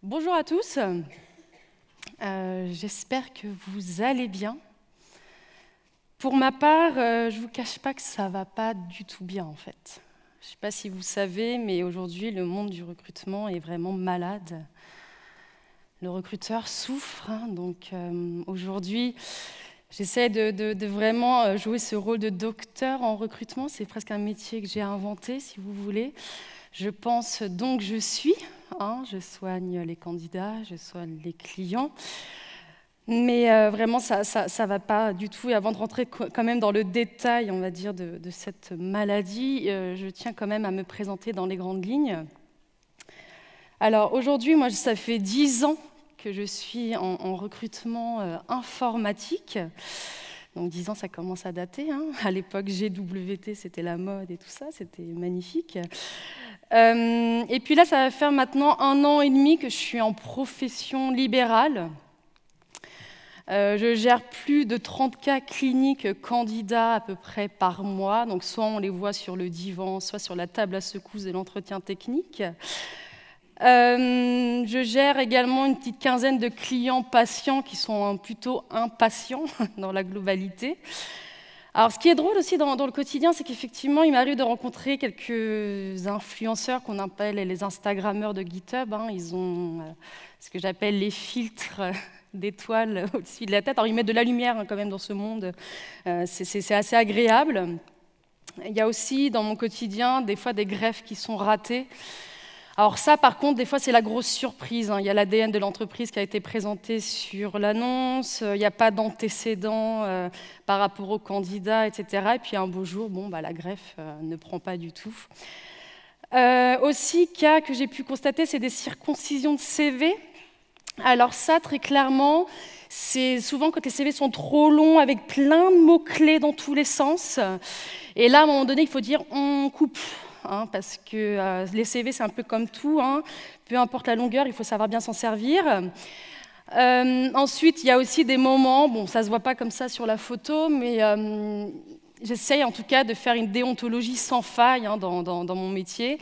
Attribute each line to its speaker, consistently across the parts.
Speaker 1: Bonjour à tous, j'espère que vous allez bien. Pour ma part, je ne vous cache pas que ça ne va pas du tout bien en fait. Je ne sais pas si vous savez, mais aujourd'hui le monde du recrutement est vraiment malade. Le recruteur souffre, donc aujourd'hui j'essaie de vraiment jouer ce rôle de docteur en recrutement. C'est presque un métier que j'ai inventé, si vous voulez. Je pense donc je suis, je soigne les candidats, je soigne les clients, mais vraiment ça ne va pas du tout. Et avant de rentrer quand même dans le détail, on va dire, de cette maladie, je tiens quand même à me présenter dans les grandes lignes. Alors aujourd'hui, moi, ça fait 10 ans que je suis en recrutement informatique. Donc 10 ans, ça commence à dater. À l'époque, GWT, c'était la mode et tout ça, c'était magnifique. Et puis là, ça va faire maintenant 1 an et demi que je suis en profession libérale. Je gère plus de 30 cas cliniques candidats à peu près par mois. Donc soit on les voit sur le divan, soit sur la table à secousses de l'entretien technique. Je gère également une petite quinzaine de clients patients qui sont plutôt impatients dans la globalité. Alors, ce qui est drôle aussi dans le quotidien, c'est qu'effectivement, il m'arrive de rencontrer quelques influenceurs qu'on appelle les Instagrammeurs de GitHub. Ils ont ce que j'appelle les filtres d'étoiles au-dessus de la tête. Alors, ils mettent de la lumière quand même dans ce monde. C'est assez agréable. Il y a aussi dans mon quotidien des fois des greffes qui sont ratées. Alors ça, par contre, des fois, c'est la grosse surprise. Il y a l'ADN de l'entreprise qui a été présenté sur l'annonce, il n'y a pas d'antécédent par rapport au candidat, etc. Et puis un beau jour, la greffe ne prend pas du tout. Aussi, cas que j'ai pu constater, c'est des circoncisions de CV. Alors ça, très clairement, c'est souvent quand les CV sont trop longs, avec plein de mots-clés dans tous les sens. Et là, à un moment donné, il faut dire on coupe. Parce que les CV, c'est un peu comme tout. Peu importe la longueur, il faut savoir bien s'en servir. Ensuite, il y a aussi des moments, ça ne se voit pas comme ça sur la photo, mais j'essaye en tout cas de faire une déontologie sans faille dans mon métier.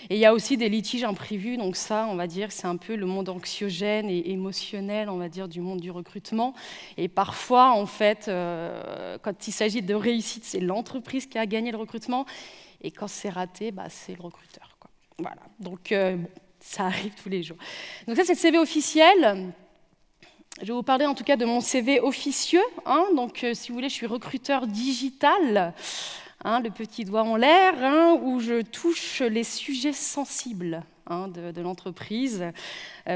Speaker 1: Et il y a aussi des litiges imprévus, donc ça, on va dire, c'est un peu le monde anxiogène et émotionnel, on va dire, du monde du recrutement. Et parfois, en fait, quand il s'agit de réussite, c'est l'entreprise qui a gagné le recrutement. Et quand c'est raté, c'est le recruteur. Voilà. Donc, ça arrive tous les jours. Donc ça, c'est le CV officiel. Je vais vous parler en tout cas de mon CV officieux. Donc, si vous voulez, je suis recruteur digital, le petit doigt en l'air, où je touche les sujets sensibles de l'entreprise.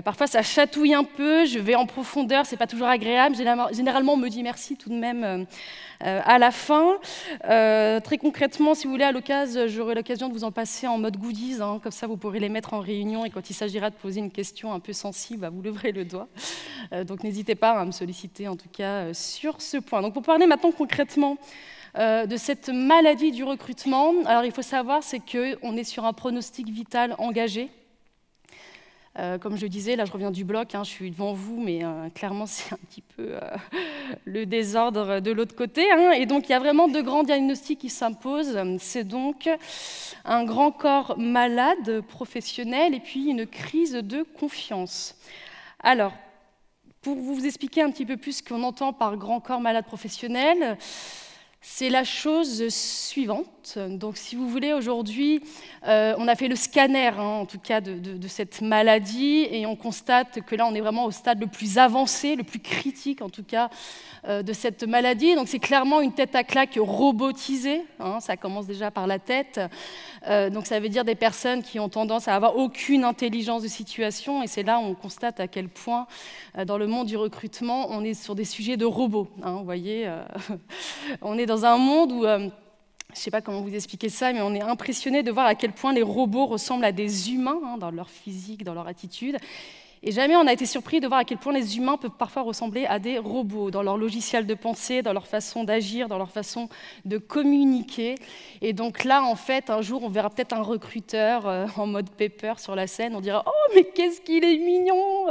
Speaker 1: Parfois, ça chatouille un peu, je vais en profondeur, c'est pas toujours agréable. Généralement, on me dit merci tout de même à la fin. Très concrètement, si vous voulez, j'aurai l'occasion de vous en passer en mode goodies, comme ça vous pourrez les mettre en réunion et quand il s'agira de poser une question un peu sensible, vous leverez le doigt. Donc n'hésitez pas à me solliciter en tout cas sur ce point. Donc pour parler maintenant concrètement de cette maladie du recrutement, alors il faut savoir, c'est qu'on est sur un pronostic vital engagé. Comme je le disais, là je reviens du bloc, je suis devant vous, mais clairement c'est un petit peu le désordre de l'autre côté. Et donc il y a vraiment 2 grands diagnostics qui s'imposent. C'est donc un grand corps malade professionnel et puis une crise de confiance. Alors, pour vous expliquer un petit peu plus ce qu'on entend par grand corps malade professionnel, c'est la chose suivante. Donc, si vous voulez, aujourd'hui, on a fait le scanner, en tout cas, de cette maladie, et on constate que là, on est vraiment au stade le plus avancé, le plus critique, en tout cas, de cette maladie. Donc, c'est clairement une tête à claque robotisée. Ça commence déjà par la tête. Donc, ça veut dire des personnes qui ont tendance à avoir aucune intelligence de situation, et c'est là où on constate à quel point, dans le monde du recrutement, on est sur des sujets de robots. Vous voyez, on est dans un monde où, je ne sais pas comment vous expliquer ça, mais on est impressionné de voir à quel point les robots ressemblent à des humains dans leur physique, dans leur attitude. Et jamais on a été surpris de voir à quel point les humains peuvent parfois ressembler à des robots, dans leur logiciel de pensée, dans leur façon d'agir, dans leur façon de communiquer. Et donc là, en fait, un jour, on verra peut-être un recruteur en mode Pepper sur la scène, on dira « Oh, mais qu'est-ce qu'il est mignon !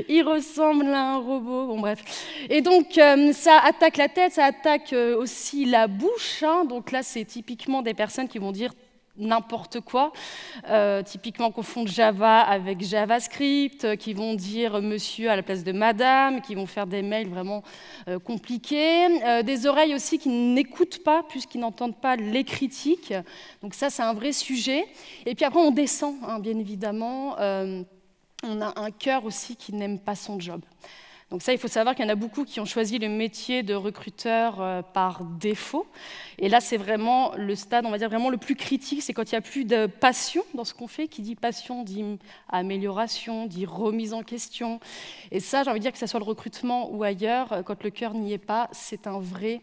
Speaker 1: Il ressemble à un robot !» Bon, bref. Et donc, ça attaque la tête, ça attaque aussi la bouche. Donc là, c'est typiquement des personnes qui vont dire n'importe quoi, typiquement confondre Java avec JavaScript, qui vont dire monsieur à la place de madame, qui vont faire des mails vraiment compliqués, des oreilles aussi qui n'écoutent pas puisqu'ils n'entendent pas les critiques, donc ça c'est un vrai sujet. Et puis après on descend, hein, bien évidemment, on a un cœur aussi qui n'aime pas son job. Donc ça, il faut savoir qu'il y en a beaucoup qui ont choisi le métier de recruteur par défaut. Et là, c'est vraiment le stade, on va dire, vraiment le plus critique, c'est quand il n'y a plus de passion dans ce qu'on fait. Qui dit passion dit amélioration, dit remise en question. Et ça, j'ai envie de dire que ce soit le recrutement ou ailleurs, quand le cœur n'y est pas, c'est un vrai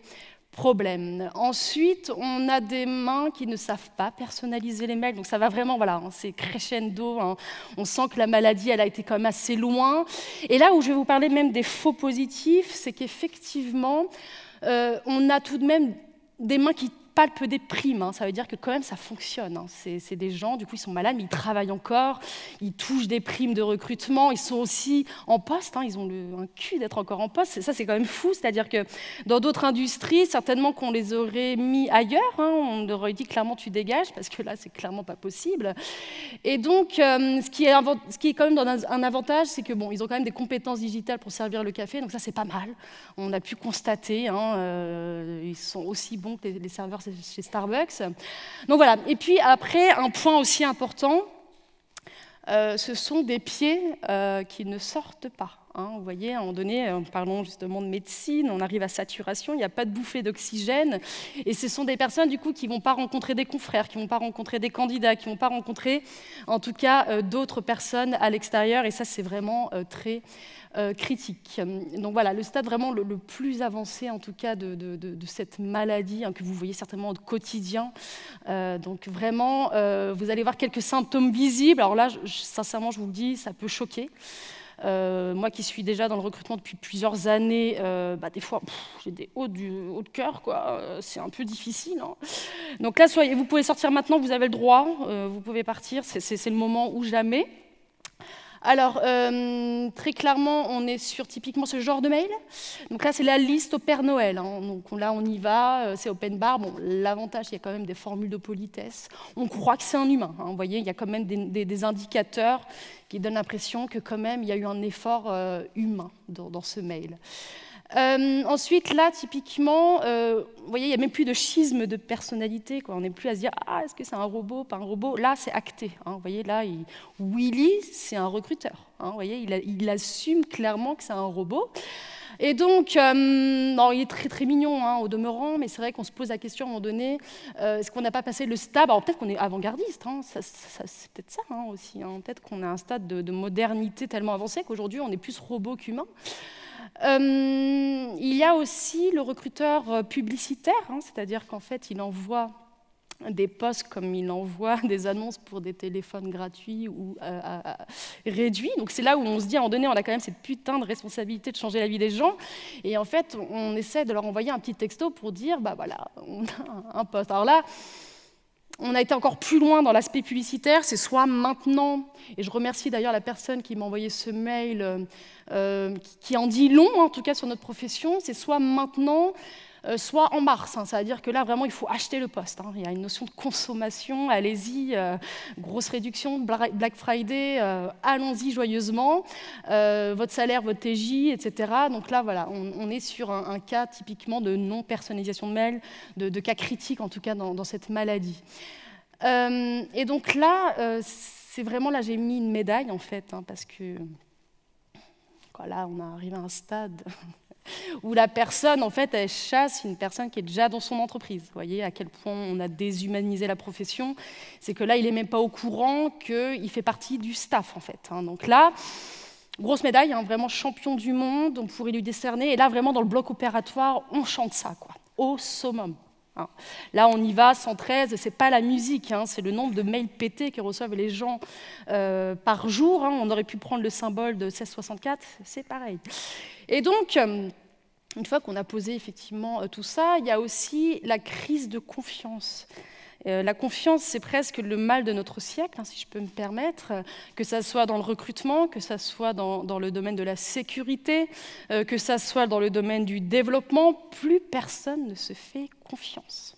Speaker 1: problème. Ensuite, on a des mains qui ne savent pas personnaliser les mails, donc ça va vraiment, voilà, hein, c'est crescendo, hein. On sent que la maladie, elle a été quand même assez loin. Et là où je vais vous parler même des faux positifs, c'est qu'effectivement, on a tout de même des mains qui palpent des primes, hein. Ça veut dire que quand même ça fonctionne, hein. C'est des gens, du coup ils sont malades, mais ils travaillent encore, ils touchent des primes de recrutement, ils sont aussi en poste, hein. Ils ont un cul d'être encore en poste, ça c'est quand même fou, c'est-à-dire que dans d'autres industries, certainement qu'on les aurait mis ailleurs, hein. On aurait dit clairement tu dégages, parce que là c'est clairement pas possible. Et donc ce qui est quand même un avantage, c'est que bon, ils ont quand même des compétences digitales pour servir le café, donc ça c'est pas mal. On a pu constater, hein, ils sont aussi bons que les serveurs chez Starbucks. Donc voilà. Et puis après, un point aussi important, ce sont des pieds qui ne sortent pas. Hein. Vous voyez, à un moment donné, parlons justement de médecine, on arrive à saturation, il n'y a pas de bouffée d'oxygène, et ce sont des personnes du coup qui ne vont pas rencontrer des confrères, qui ne vont pas rencontrer des candidats, qui ne vont pas rencontrer, en tout cas, d'autres personnes à l'extérieur, et ça c'est vraiment très critique. Donc voilà, le stade vraiment le plus avancé en tout cas de cette maladie, hein, que vous voyez certainement au quotidien. Donc vraiment, vous allez voir quelques symptômes visibles. Alors là, sincèrement, je vous le dis, ça peut choquer. Moi qui suis déjà dans le recrutement depuis plusieurs années, des fois, j'ai des hauts de cœur, quoi. C'est un peu difficile. Hein. Donc là, vous pouvez sortir maintenant, vous avez le droit, vous pouvez partir, c'est le moment ou jamais. Alors, très clairement, on est sur typiquement ce genre de mail. Donc là, c'est la liste au Père Noël. Hein. Donc là, on y va, c'est open bar. Bon, l'avantage, il y a quand même des formules de politesse. On croit que c'est un humain. Hein. Vous voyez, il y a quand même des indicateurs qui donnent l'impression que quand même, il y a eu un effort humain dans ce mail. Ensuite, là, typiquement, vous voyez, il n'y a même plus de schisme de personnalité, quoi. On n'est plus à se dire « Ah, est-ce que c'est un robot, pas un robot ?» Là, c'est acté. Hein. Vous voyez, là, Willy, c'est un recruteur. Hein. Vous voyez, il assume clairement que c'est un robot. Et donc, il est très, très mignon, hein, au demeurant, mais c'est vrai qu'on se pose la question à un moment donné, est-ce qu'on n'a pas passé le stade? Alors peut-être qu'on est avant-gardiste, hein, c'est peut-être ça hein, aussi. Hein. Peut-être qu'on a un stade de modernité tellement avancé qu'aujourd'hui, on est plus robot qu'humain. Il y a aussi le recruteur publicitaire, hein, c'est-à-dire qu'en fait, il envoie des posts comme il envoie des annonces pour des téléphones gratuits ou réduits. Donc c'est là où on se dit, à un moment donné, on a quand même cette putain de responsabilité de changer la vie des gens. Et en fait, on essaie de leur envoyer un petit texto pour dire, bah voilà, on a un poste. Alors là, on a été encore plus loin dans l'aspect publicitaire, c'est soit maintenant, et je remercie d'ailleurs la personne qui m'a envoyé ce mail, qui en dit long, en tout cas sur notre profession, c'est soit maintenant, soit en mars. Hein. Ça veut dire que là, vraiment, il faut acheter le poste. Hein. Il y a une notion de consommation, allez-y, grosse réduction, Black Friday, allons-y joyeusement, votre salaire, votre TJ, etc. Donc là, voilà, on est sur un cas typiquement de non-personnalisation de mail, de cas critique, en tout cas, dans cette maladie. Et donc là, c'est vraiment, là, j'ai mis une médaille, en fait, hein, parce que là, on est arrivé à un stade où la personne, en fait, elle chasse une personne qui est déjà dans son entreprise. Vous voyez à quel point on a déshumanisé la profession. C'est que là, il n'est même pas au courant qu'il fait partie du staff, en fait. Hein. Donc là, grosse médaille, hein, vraiment champion du monde, on pourrait lui décerner. Et là, vraiment, dans le bloc opératoire, on chante ça, quoi, au summum. Hein. Là, on y va, 113, c'est pas la musique, hein, c'est le nombre de mails pétés que reçoivent les gens par jour. Hein. On aurait pu prendre le symbole de 1664, c'est pareil. Et donc, une fois qu'on a posé effectivement tout ça, il y a aussi la crise de confiance. La confiance, c'est presque le mal de notre siècle, hein, si je peux me permettre, que ça soit dans le recrutement, que ça soit dans le domaine de la sécurité, que ça soit dans le domaine du développement, plus personne ne se fait confiance.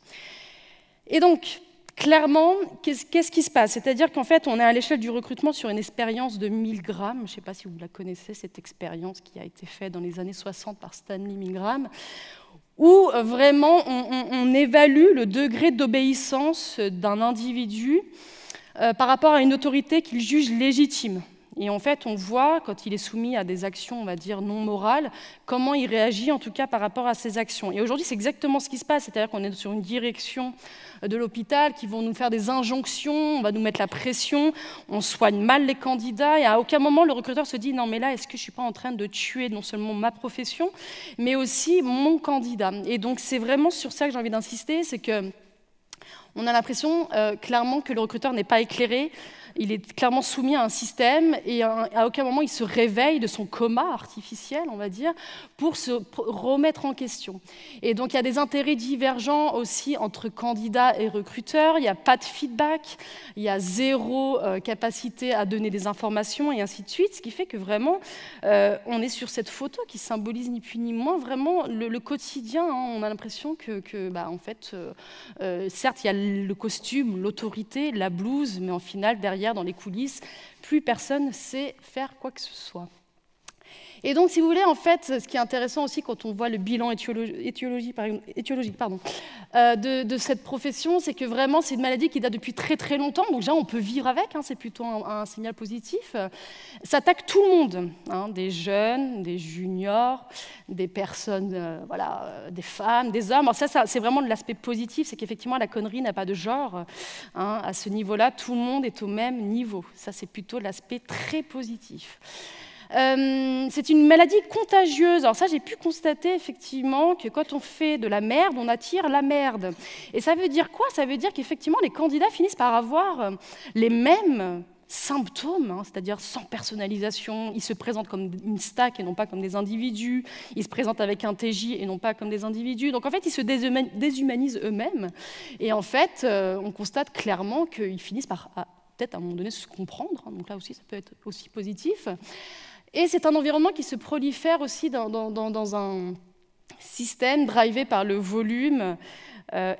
Speaker 1: Et donc, clairement, qu'est-ce qui se passe? C'est-à-dire qu'en fait, on est à l'échelle du recrutement sur une expérience de Milgram. Je ne sais pas si vous la connaissez, cette expérience qui a été faite dans les années 60 par Stanley Milgram, où vraiment on évalue le degré d'obéissance d'un individu par rapport à une autorité qu'il juge légitime. Et en fait, on voit, quand il est soumis à des actions, on va dire, non morales, comment il réagit, en tout cas, par rapport à ces actions. Et aujourd'hui, c'est exactement ce qui se passe. C'est-à-dire qu'on est sur une direction de l'hôpital qui vont nous faire des injonctions, on va nous mettre la pression, on soigne mal les candidats, et à aucun moment, le recruteur se dit « Non, mais là, est-ce que je ne suis pas en train de tuer non seulement ma profession, mais aussi mon candidat ?» Et donc, c'est vraiment sur ça que j'ai envie d'insister, c'est que on a l'impression clairement que le recruteur n'est pas éclairé, il est clairement soumis à un système et à aucun moment il se réveille de son coma artificiel, on va dire, pour se remettre en question. Et donc il y a des intérêts divergents aussi entre candidats et recruteurs, il n'y a pas de feedback, il y a zéro capacité à donner des informations et ainsi de suite, ce qui fait que vraiment on est sur cette photo qui symbolise ni plus ni moins vraiment le quotidien. Hein. On a l'impression que en fait, certes il y a le costume, l'autorité, la blouse, mais en final derrière dans les coulisses, plus personne ne sait faire quoi que ce soit. Et donc, si vous voulez, en fait, ce qui est intéressant aussi quand on voit le bilan étiologique de cette profession, c'est que vraiment, c'est une maladie qui date depuis très très longtemps. Donc déjà, on peut vivre avec, hein, c'est plutôt un signal positif. Ça attaque tout le monde, hein, des jeunes, des juniors, des personnes, des femmes, des hommes. Alors ça c'est vraiment l'aspect positif, c'est qu'effectivement, la connerie n'a pas de genre. Hein, à ce niveau-là, tout le monde est au même niveau. Ça, c'est plutôt l'aspect très positif. C'est une maladie contagieuse. Alors ça, j'ai pu constater effectivement que quand on fait de la merde, on attire la merde. Et ça veut dire quoi? Ça veut dire qu'effectivement, les candidats finissent par avoir les mêmes symptômes, hein, c'est-à-dire sans personnalisation. Ils se présentent comme une stack et non pas comme des individus. Ils se présentent avec un TJ et non pas comme des individus. Donc en fait, ils se déshumanisent eux-mêmes. Et en fait, on constate clairement qu'ils finissent par peut-être à un moment donné se comprendre. Hein, donc là aussi, ça peut être aussi positif. Et c'est un environnement qui se prolifère aussi dans un système drivé par le volume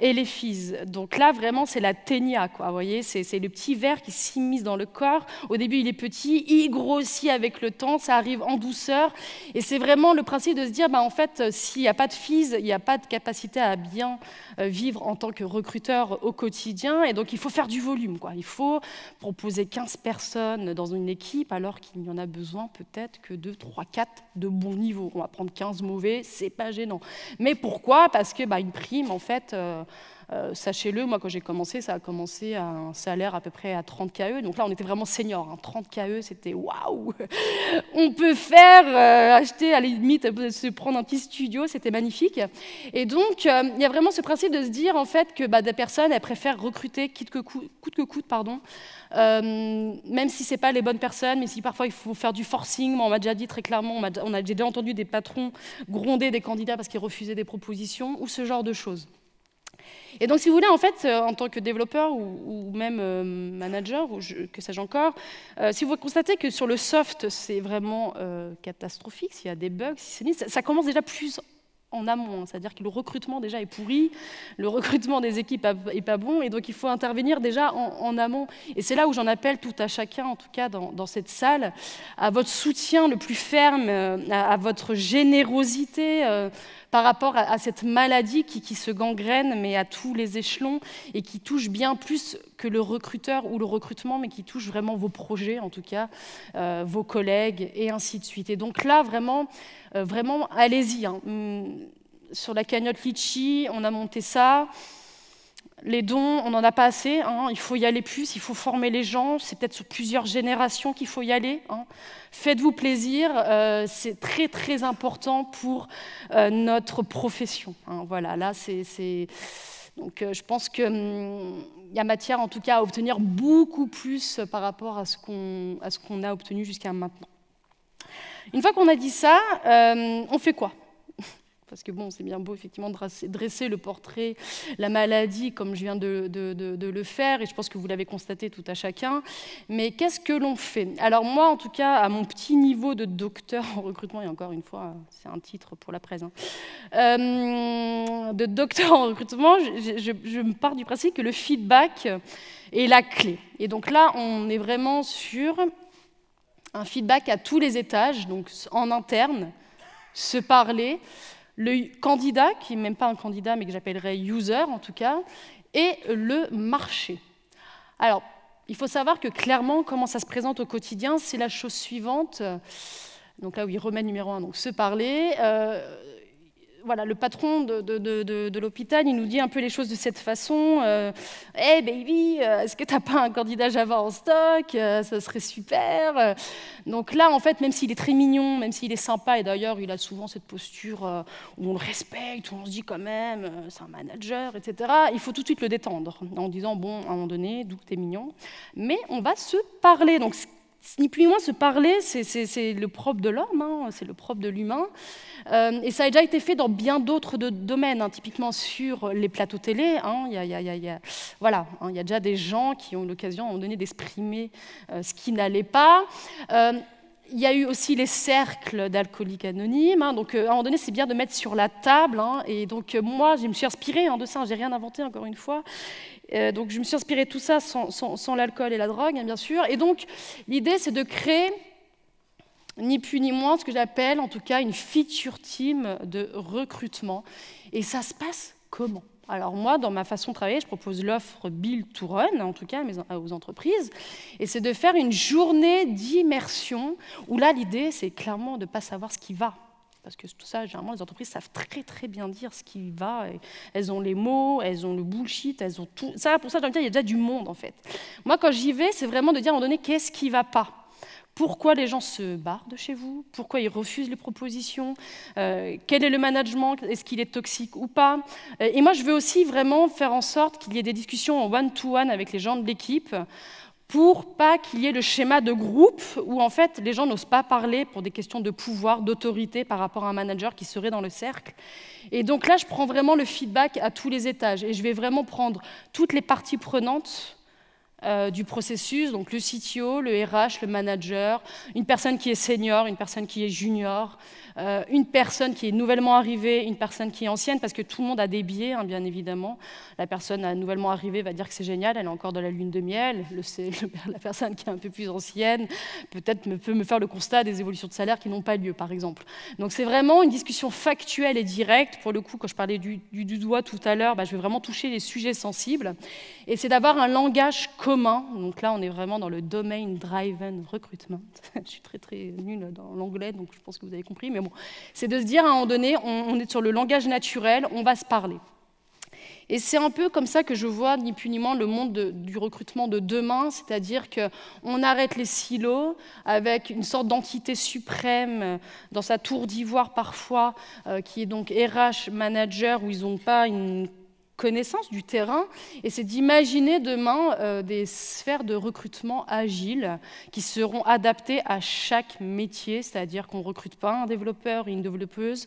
Speaker 1: et les physes. Donc là, vraiment, c'est la ténia, quoi. Vous voyez, c'est le petit ver qui s'immisce dans le corps. Au début, il est petit, il grossit avec le temps, ça arrive en douceur. Et c'est vraiment le principe de se dire, en fait, s'il n'y a pas de physe, il n'y a pas de capacité à bien vivre en tant que recruteur au quotidien. Et donc, il faut faire du volume, quoi. Il faut proposer 15 personnes dans une équipe, alors qu'il n'y en a besoin peut-être que 2, 3, 4 de bon niveau. On va prendre 15 mauvais, c'est pas gênant. Mais pourquoi? Parce que une prime, en fait, sachez-le, moi quand j'ai commencé, ça a commencé à un salaire à peu près à 30 KE. Donc là, on était vraiment senior. Hein. 30 KE, c'était waouh. On peut faire, acheter à la limite, se prendre un petit studio, c'était magnifique. Et donc, il y a vraiment ce principe de se dire en fait que des personnes, elles préfèrent recruter coûte que coûte, même si c'est pas les bonnes personnes, mais si parfois il faut faire du forcing. Moi, on m'a déjà dit très clairement, j'ai déjà entendu des patrons gronder des candidats parce qu'ils refusaient des propositions ou ce genre de choses. Et donc, si vous voulez, en fait, en tant que développeur ou même manager, ou que sais-je encore, si vous constatez que sur le soft, c'est vraiment catastrophique, s'il y a des bugs, ça commence déjà plus en amont, c'est-à-dire que le recrutement déjà est pourri, le recrutement des équipes est pas bon, et donc il faut intervenir déjà en amont. Et c'est là où j'en appelle tout à chacun, en tout cas dans cette salle, à votre soutien le plus ferme, à votre générosité par rapport à cette maladie qui se gangrène, mais à tous les échelons, et qui touche bien plus que le recruteur ou le recrutement, mais qui touche vraiment vos projets, en tout cas, vos collègues, et ainsi de suite. Et donc là, vraiment allez-y. Hein. Sur la cagnotte Litchi, on a monté ça. Les dons, on n'en a pas assez. Hein. Il faut y aller plus, il faut former les gens. C'est peut-être sur plusieurs générations qu'il faut y aller. Hein. Faites-vous plaisir. C'est très, très important pour notre profession. Hein. Voilà, là, Donc, je pense qu'il y a matière, en tout cas, à obtenir beaucoup plus par rapport à ce qu'on a obtenu jusqu'à maintenant. Une fois qu'on a dit ça, on fait quoi? parce que bon, c'est bien beau effectivement de dresser le portrait, la maladie, comme je viens de le faire, et je pense que vous l'avez constaté tout à chacun. Mais qu'est-ce que l'on fait? Alors moi, en tout cas, à mon petit niveau de docteur en recrutement, et encore une fois, c'est un titre pour la presse, de docteur en recrutement, je me pars du principe que le feedback est la clé. Et donc là, on est vraiment sur un feedback à tous les étages, donc en interne, se parler, le candidat, qui n'est même pas un candidat, mais que j'appellerais user en tout cas, et le marché. Alors, il faut savoir que clairement, comment ça se présente au quotidien, c'est la chose suivante. Donc là, oui, remède numéro 1, donc se parler. Voilà, le patron de l'hôpital, il nous dit un peu les choses de cette façon. Hey baby, est-ce que tu n'as pas un candidat Java en stock? Ça serait super. Donc là, en fait, même s'il est très mignon, même s'il est sympa, et d'ailleurs, il a souvent cette posture où on le respecte, où on se dit quand même, c'est un manager, etc., il faut tout de suite le détendre en disant, bon, à un moment donné, d'où t'es mignon, mais on va se parler. Donc, ni plus ni moins, se parler, c'est le propre de l'homme, c'est le propre de l'humain. Et ça a déjà été fait dans bien d'autres domaines, typiquement sur les plateaux télé. Il y a déjà des gens qui ont eu l'occasion à un moment donné d'exprimer ce qui n'allait pas. Il y a eu aussi les cercles d'alcooliques anonymes. Donc, à un moment donné, c'est bien de mettre sur la table. Et donc, moi, je me suis inspirée de ça. Je n'ai rien inventé, encore une fois. Donc, je me suis inspirée de tout ça sans l'alcool et la drogue, bien sûr. Et donc, l'idée, c'est de créer, ni plus ni moins, ce que j'appelle, en tout cas, une feature team de recrutement. Et ça se passe comment? Alors moi, dans ma façon de travailler, je propose l'offre Build to Run, en tout cas aux entreprises, et c'est de faire une journée d'immersion, où là, l'idée, c'est clairement de ne pas savoir ce qui va. Parce que tout ça, généralement, les entreprises savent très très bien dire ce qui va. Et elles ont les mots, elles ont le bullshit, elles ont tout. Ça, pour ça, j'ai envie de dire, il y a déjà du monde, en fait. Moi, quand j'y vais, c'est vraiment de dire à un moment donné, qu'est-ce qui ne va pas? Pourquoi les gens se barrent de chez vous? Pourquoi ils refusent les propositions? Quel est le management? Est-ce qu'il est toxique ou pas? Et moi, je veux aussi vraiment faire en sorte qu'il y ait des discussions en one-to-one avec les gens de l'équipe pour pas qu'il y ait le schéma de groupe où, en fait, les gens n'osent pas parler pour des questions de pouvoir, d'autorité par rapport à un manager qui serait dans le cercle. Et donc là, je prends vraiment le feedback à tous les étages et je vais vraiment prendre toutes les parties prenantes du processus, donc le CTO, le RH, le manager, une personne qui est senior, une personne qui est junior, une personne qui est nouvellement arrivée, une personne qui est ancienne, parce que tout le monde a des biais, bien évidemment. La personne nouvellement arrivée va dire que c'est génial, elle est encore dans la lune de miel. La personne qui est un peu plus ancienne peut-être peut me faire le constat des évolutions de salaire qui n'ont pas lieu, par exemple. Donc c'est vraiment une discussion factuelle et directe. Pour le coup, quand je parlais du doigt tout à l'heure, je vais vraiment toucher les sujets sensibles. Et c'est d'avoir un langage commun. Donc là, on est vraiment dans le domain driven recruitment. Je suis très très nulle dans l'anglais, donc je pense que vous avez compris. Mais bon, c'est de se dire à un moment donné, on est sur le langage naturel, on va se parler. Et c'est un peu comme ça que je vois, ni plus ni moins, le monde du recrutement de demain, c'est-à-dire qu'on arrête les silos avec une sorte d'entité suprême dans sa tour d'ivoire parfois, qui est donc RH, manager, où ils n'ont pas une connaissance du terrain, et c'est d'imaginer demain des sphères de recrutement agiles qui seront adaptées à chaque métier, c'est-à-dire qu'on ne recrute pas un développeur et une développeuse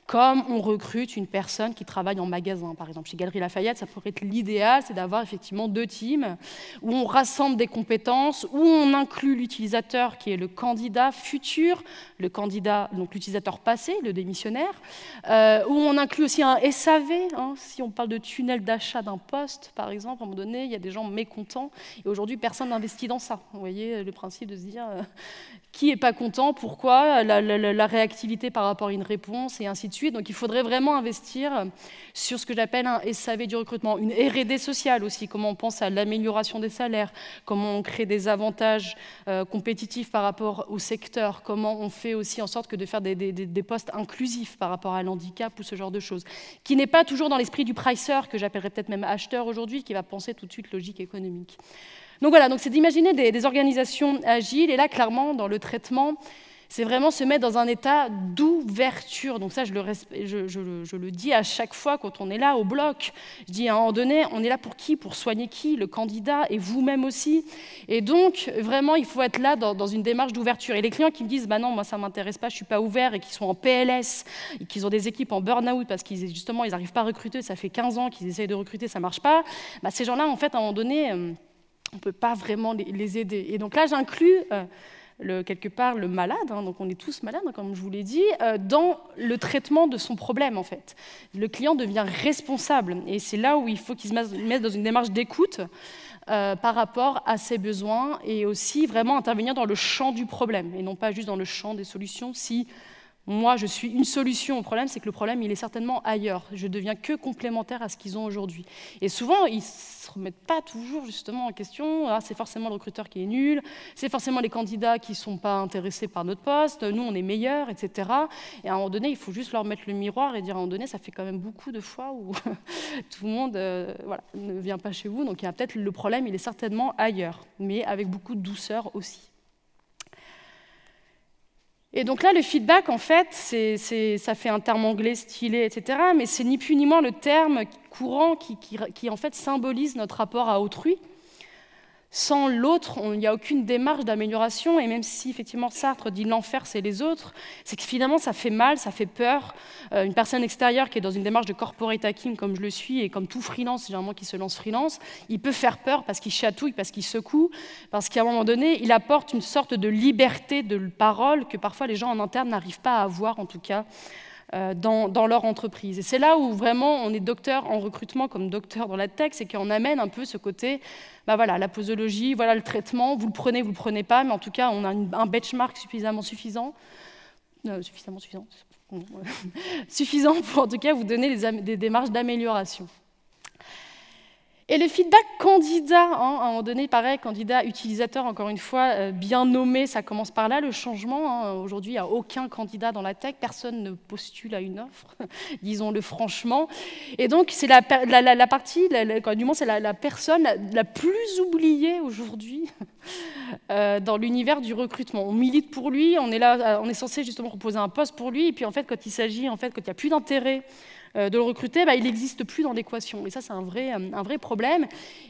Speaker 1: comme on recrute une personne qui travaille en magasin, par exemple. Chez Galeries Lafayette, ça pourrait être l'idéal, c'est d'avoir effectivement 2 teams où on rassemble des compétences, où on inclut l'utilisateur qui est le candidat futur, le candidat, donc l'utilisateur passé, le démissionnaire, où on inclut aussi un SAV, si on parle de tunnel d'achat d'un poste, par exemple, à un moment donné, il y a des gens mécontents, et aujourd'hui, personne n'investit dans ça. Vous voyez le principe de se dire qui n'est pas content, pourquoi, la réactivité par rapport à une réponse, et ainsi de suite. Donc il faudrait vraiment investir sur ce que j'appelle un SAV du recrutement, une R&D sociale aussi, comment on pense à l'amélioration des salaires, comment on crée des avantages compétitifs par rapport au secteur, comment on fait aussi en sorte que de faire des postes inclusifs par rapport à l'handicap ou ce genre de choses, qui n'est pas toujours dans l'esprit du pricer, que j'appellerais peut-être même acheteur aujourd'hui, qui va penser tout de suite logique économique. Donc voilà, donc c'est d'imaginer des organisations agiles, et là, clairement, dans le traitement, C'est vraiment se mettre dans un état d'ouverture. Donc ça, je le dis à chaque fois quand on est là au bloc. Je dis à un moment donné, on est là pour qui? Pour soigner qui? Le candidat et vous-même aussi. Et donc, vraiment, il faut être là dans une démarche d'ouverture. Et les clients qui me disent, bah non, moi ça ne m'intéresse pas, je ne suis pas ouvert, et qui sont en PLS, et qu'ils ont des équipes en burn-out parce qu'ils justement, ils n'arrivent pas à recruter, ça fait 15 ans qu'ils essayent de recruter, ça ne marche pas. Bah, ces gens-là, en fait, à un moment donné, on ne peut pas vraiment les aider. Et donc là, j'inclus... quelque part le malade, hein, donc on est tous malades, hein, comme je vous l'ai dit, dans le traitement de son problème en fait. Le client devient responsable et c'est là où il faut qu'il se mette dans une démarche d'écoute par rapport à ses besoins et aussi vraiment intervenir dans le champ du problème et non pas juste dans le champ des solutions. Si moi je suis une solution au problème, c'est que le problème il est certainement ailleurs. Je deviens que complémentaire à ce qu'ils ont aujourd'hui. Et souvent ils ne se remettent pas toujours justement en question. Ah, c'est forcément le recruteur qui est nul, c'est forcément les candidats qui ne sont pas intéressés par notre poste, nous on est meilleurs, etc. Et à un moment donné, il faut juste leur mettre le miroir et dire à un moment donné, ça fait quand même beaucoup de fois où tout le monde voilà, ne vient pas chez vous. Donc il y a peut-être le problème, il est certainement ailleurs, mais avec beaucoup de douceur aussi. Et donc là, le feedback, en fait, ça fait un terme anglais stylé, etc., mais c'est ni plus ni moins le terme courant qui en fait, symbolise notre rapport à autrui. Sans l'autre, il n'y a aucune démarche d'amélioration, et même si, effectivement, Sartre dit « l'enfer, c'est les autres », c'est que finalement, ça fait mal, ça fait peur. Une personne extérieure qui est dans une démarche de corporate hacking, comme je le suis, et comme tout freelance, généralement qui se lance freelance, il peut faire peur parce qu'il chatouille, parce qu'il secoue, parce qu'à un moment donné, il apporte une sorte de liberté de parole que parfois les gens en interne n'arrivent pas à avoir, en tout cas, dans leur entreprise. Et c'est là où vraiment on est docteur en recrutement comme docteur dans la tech, c'est qu'on amène un peu ce côté, bah voilà, la posologie, voilà le traitement, vous le prenez pas, mais en tout cas on a un benchmark suffisant pour en tout cas vous donner des démarches d'amélioration. Et le feedback candidat, hein, à un moment donné, pareil, candidat utilisateur, encore une fois, bien nommé, ça commence par là, le changement. Hein. Aujourd'hui, il n'y a aucun candidat dans la tech, personne ne postule à une offre, disons-le franchement. Et donc, c'est la partie, du moins, c'est la personne la plus oubliée aujourd'hui dans l'univers du recrutement. On milite pour lui, on est censé justement proposer un poste pour lui, et puis en fait, quand il s'agit, quand il n'y a plus d'intérêt de le recruter, bah, il n'existe plus dans l'équation. Et ça, c'est un vrai problème.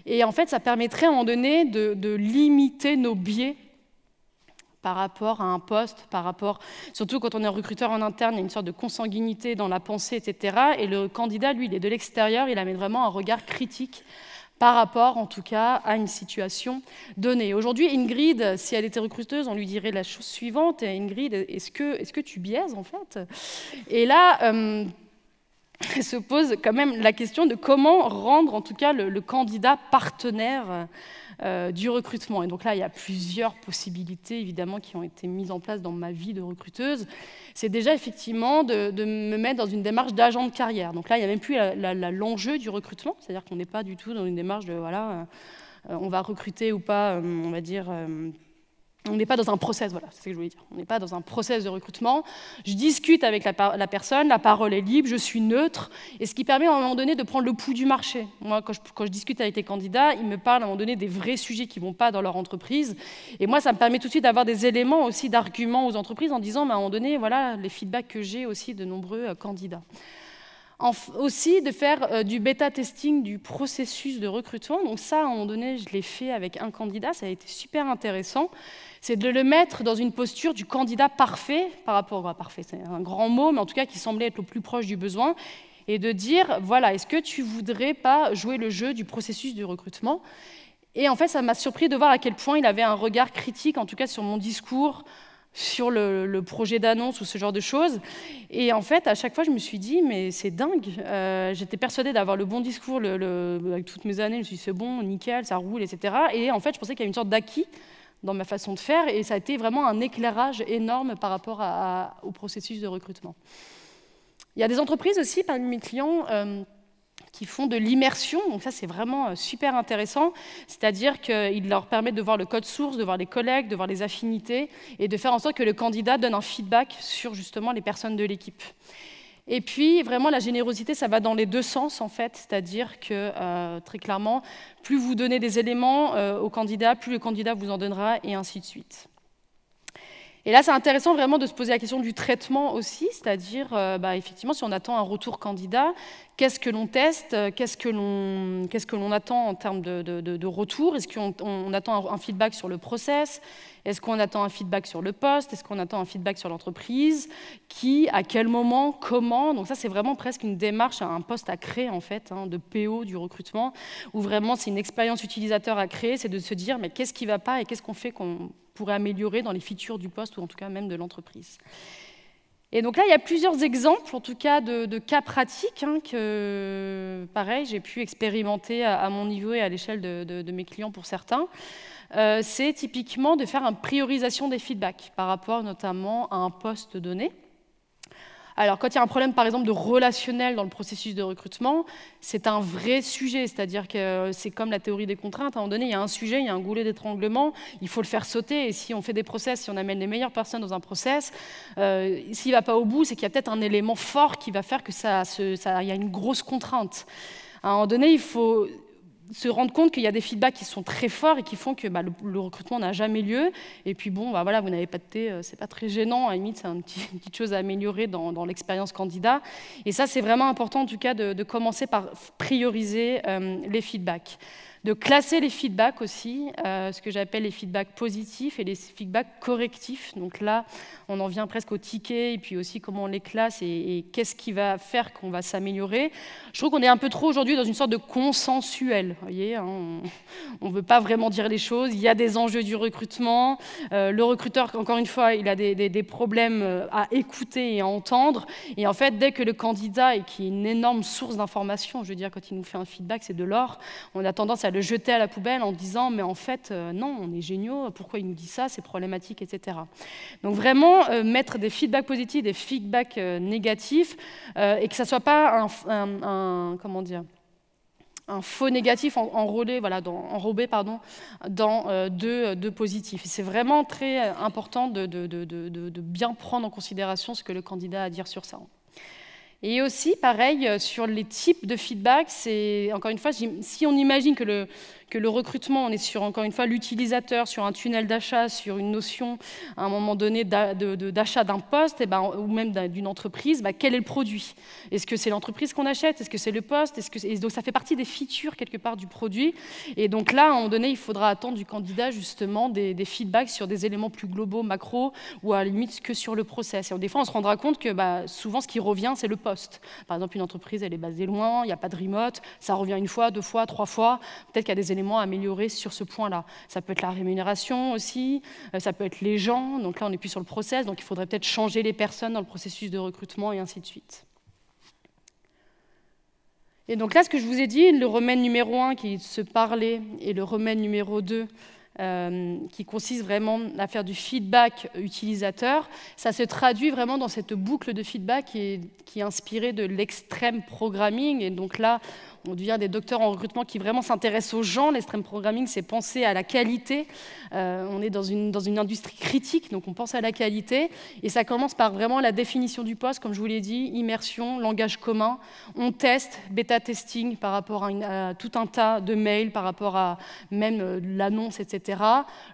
Speaker 1: Et en fait, ça permettrait à un moment donné de limiter nos biais par rapport à un poste, surtout quand on est un recruteur en interne, il y a une sorte de consanguinité dans la pensée, etc. Et le candidat, lui, il est de l'extérieur, il amène vraiment un regard critique par rapport, en tout cas, à une situation donnée. Aujourd'hui, Ingrid, si elle était recruteuse, on lui dirait la chose suivante. Ingrid, est-ce que tu biaises, en fait? Et là... se pose quand même la question de comment rendre en tout cas le candidat partenaire du recrutement. Et donc là, il y a plusieurs possibilités évidemment qui ont été mises en place dans ma vie de recruteuse. C'est déjà effectivement de me mettre dans une démarche d'agent de carrière. Donc là, il n'y a même plus l'enjeu du recrutement, c'est-à-dire qu'on n'est pas du tout dans une démarche de voilà, on va recruter ou pas, on va dire... on n'est pas dans un process, voilà, c'est ce que je voulais dire. On n'est pas dans un process de recrutement. Je discute avec la personne, la parole est libre, je suis neutre, et ce qui permet à un moment donné de prendre le pouls du marché. Moi, quand je discute avec les candidats, ils me parlent à un moment donné des vrais sujets qui ne vont pas dans leur entreprise. Et moi, ça me permet tout de suite d'avoir des éléments aussi d'arguments aux entreprises en disant, à un moment donné, voilà les feedbacks que j'ai aussi de nombreux candidats. Aussi de faire du bêta-testing du processus de recrutement. Donc ça, à un moment donné, je l'ai fait avec un candidat, ça a été super intéressant. C'est de le mettre dans une posture du candidat parfait, par rapport à parfait, c'est un grand mot, mais en tout cas qui semblait être le plus proche du besoin, et de dire, voilà, est-ce que tu voudrais pas jouer le jeu du processus du recrutement? Et en fait, ça m'a surpris de voir à quel point il avait un regard critique, en tout cas sur mon discours, sur le projet d'annonce ou ce genre de choses. Et en fait, à chaque fois, je me suis dit, mais c'est dingue. J'étais persuadée d'avoir le bon discours avec toutes mes années. Je me suis dit, c'est bon, nickel, ça roule, etc. Et en fait, je pensais qu'il y avait une sorte d'acquis dans ma façon de faire. Et ça a été vraiment un éclairage énorme par rapport au processus de recrutement. Il y a des entreprises aussi, parmi mes clients, qui font de l'immersion, donc ça c'est vraiment super intéressant, c'est-à-dire qu'il leur permet de voir le code source, de voir les collègues, de voir les affinités, et de faire en sorte que le candidat donne un feedback sur justement les personnes de l'équipe. Et puis vraiment la générosité, ça va dans les deux sens en fait, c'est-à-dire que très clairement, plus vous donnez des éléments au candidat, plus le candidat vous en donnera, et ainsi de suite.
Speaker 2: Et là, c'est intéressant vraiment de se poser la question du traitement aussi, c'est-à-dire, effectivement, si on attend un retour candidat, qu'est-ce que l'on teste, qu'est-ce que l'on attend en termes de retour? Est-ce qu'on attend un feedback sur le process? Est-ce qu'on attend un feedback sur le poste? Est-ce qu'on attend un feedback sur l'entreprise? Qui, à quel moment, comment? Donc ça, c'est vraiment presque une démarche, un poste à créer, en fait, de PO du recrutement, où vraiment, c'est une expérience utilisateur à créer, c'est de se dire, mais qu'est-ce qui ne va pas et qu'est-ce qu'on fait qu'on pourrait améliorer dans les features du poste ou en tout cas même de l'entreprise. Et donc là, il y a plusieurs exemples, en tout cas, de cas pratiques que, pareil, j'ai pu expérimenter à mon niveau et à l'échelle de mes clients pour certains. C'est typiquement de faire une priorisation des feedbacks par rapport notamment à un poste donné. Alors, quand il y a un problème, par exemple, de relationnel dans le processus de recrutement, c'est un vrai sujet, c'est-à-dire que c'est comme la théorie des contraintes. À un moment donné, il y a un sujet, il y a un goulet d'étranglement, il faut le faire sauter, et si on fait des process, si on amène les meilleures personnes dans un process, s'il ne va pas au bout, c'est qu'il y a peut-être un élément fort qui va faire que il y a une grosse contrainte. À un moment donné, il faut se rendre compte qu'il y a des feedbacks qui sont très forts et qui font que le recrutement n'a jamais lieu. Et puis bon, voilà, vous n'avez pas de thé, c'est pas très gênant. À la limite, c'est une petite chose à améliorer dans l'expérience candidat. Et ça, c'est vraiment important, en tout cas, de commencer par prioriser les feedbacks. De classer les feedbacks aussi, ce que j'appelle les feedbacks positifs et les feedbacks correctifs. Donc là, on en vient presque au ticket, et puis aussi comment on les classe et qu'est-ce qui va faire qu'on va s'améliorer. Je trouve qu'on est un peu trop aujourd'hui dans une sorte de consensuel. Vous voyez, on ne veut pas vraiment dire les choses. Il y a des enjeux du recrutement. Le recruteur, encore une fois, il a des problèmes à écouter et à entendre. Et en fait, dès que le candidat, et qui est une énorme source d'information, je veux dire, quand il nous fait un feedback, c'est de l'or, on a tendance à le jeter à la poubelle en disant mais en fait non, on est géniaux, pourquoi il nous dit ça, c'est problématique, etc. Donc vraiment mettre des feedbacks positifs, des feedbacks négatifs et que ça soit pas comment dire, un faux négatif enrobé dans deux positifs. C'est vraiment très important de bien prendre en considération ce que le candidat a à dire sur ça. Et aussi, pareil, sur les types de feedback, c'est, encore une fois, si on imagine que le recrutement, on est sur, encore une fois, l'utilisateur, sur un tunnel d'achat, sur une notion, à un moment donné, d'achat d'un poste, ou même d'une entreprise, quel est le produit? Est-ce que c'est l'entreprise qu'on achète? Est-ce que c'est le poste? Et donc, ça fait partie des features, quelque part, du produit. Et donc là, à un moment donné, il faudra attendre du candidat, justement, des feedbacks sur des éléments plus globaux, macro, ou à la limite que sur le process. Et des fois, on se rendra compte que souvent, ce qui revient, c'est le poste. Par exemple, une entreprise, elle est basée loin, il n'y a pas de remote, ça revient une fois, deux fois, trois fois. Peut-être qu'il y a des éléments à améliorer sur ce point-là. Ça peut être la rémunération aussi, ça peut être les gens. Donc là, on n'est plus sur le process, donc il faudrait peut-être changer les personnes dans le processus de recrutement et ainsi de suite. Et donc là, ce que je vous ai dit, le remède numéro 1 qui est de se parler et le remède numéro 2 qui consiste vraiment à faire du feedback utilisateur, ça se traduit vraiment dans cette boucle de feedback qui est inspirée de l'extreme programming. Et donc là, on devient des docteurs en recrutement qui vraiment s'intéressent aux gens. L'extreme programming, c'est penser à la qualité. On est dans une industrie critique, donc on pense à la qualité. Et ça commence par vraiment la définition du poste, comme je vous l'ai dit, immersion, langage commun. On teste, bêta-testing par rapport à tout un tas de mails, par rapport à même l'annonce, etc.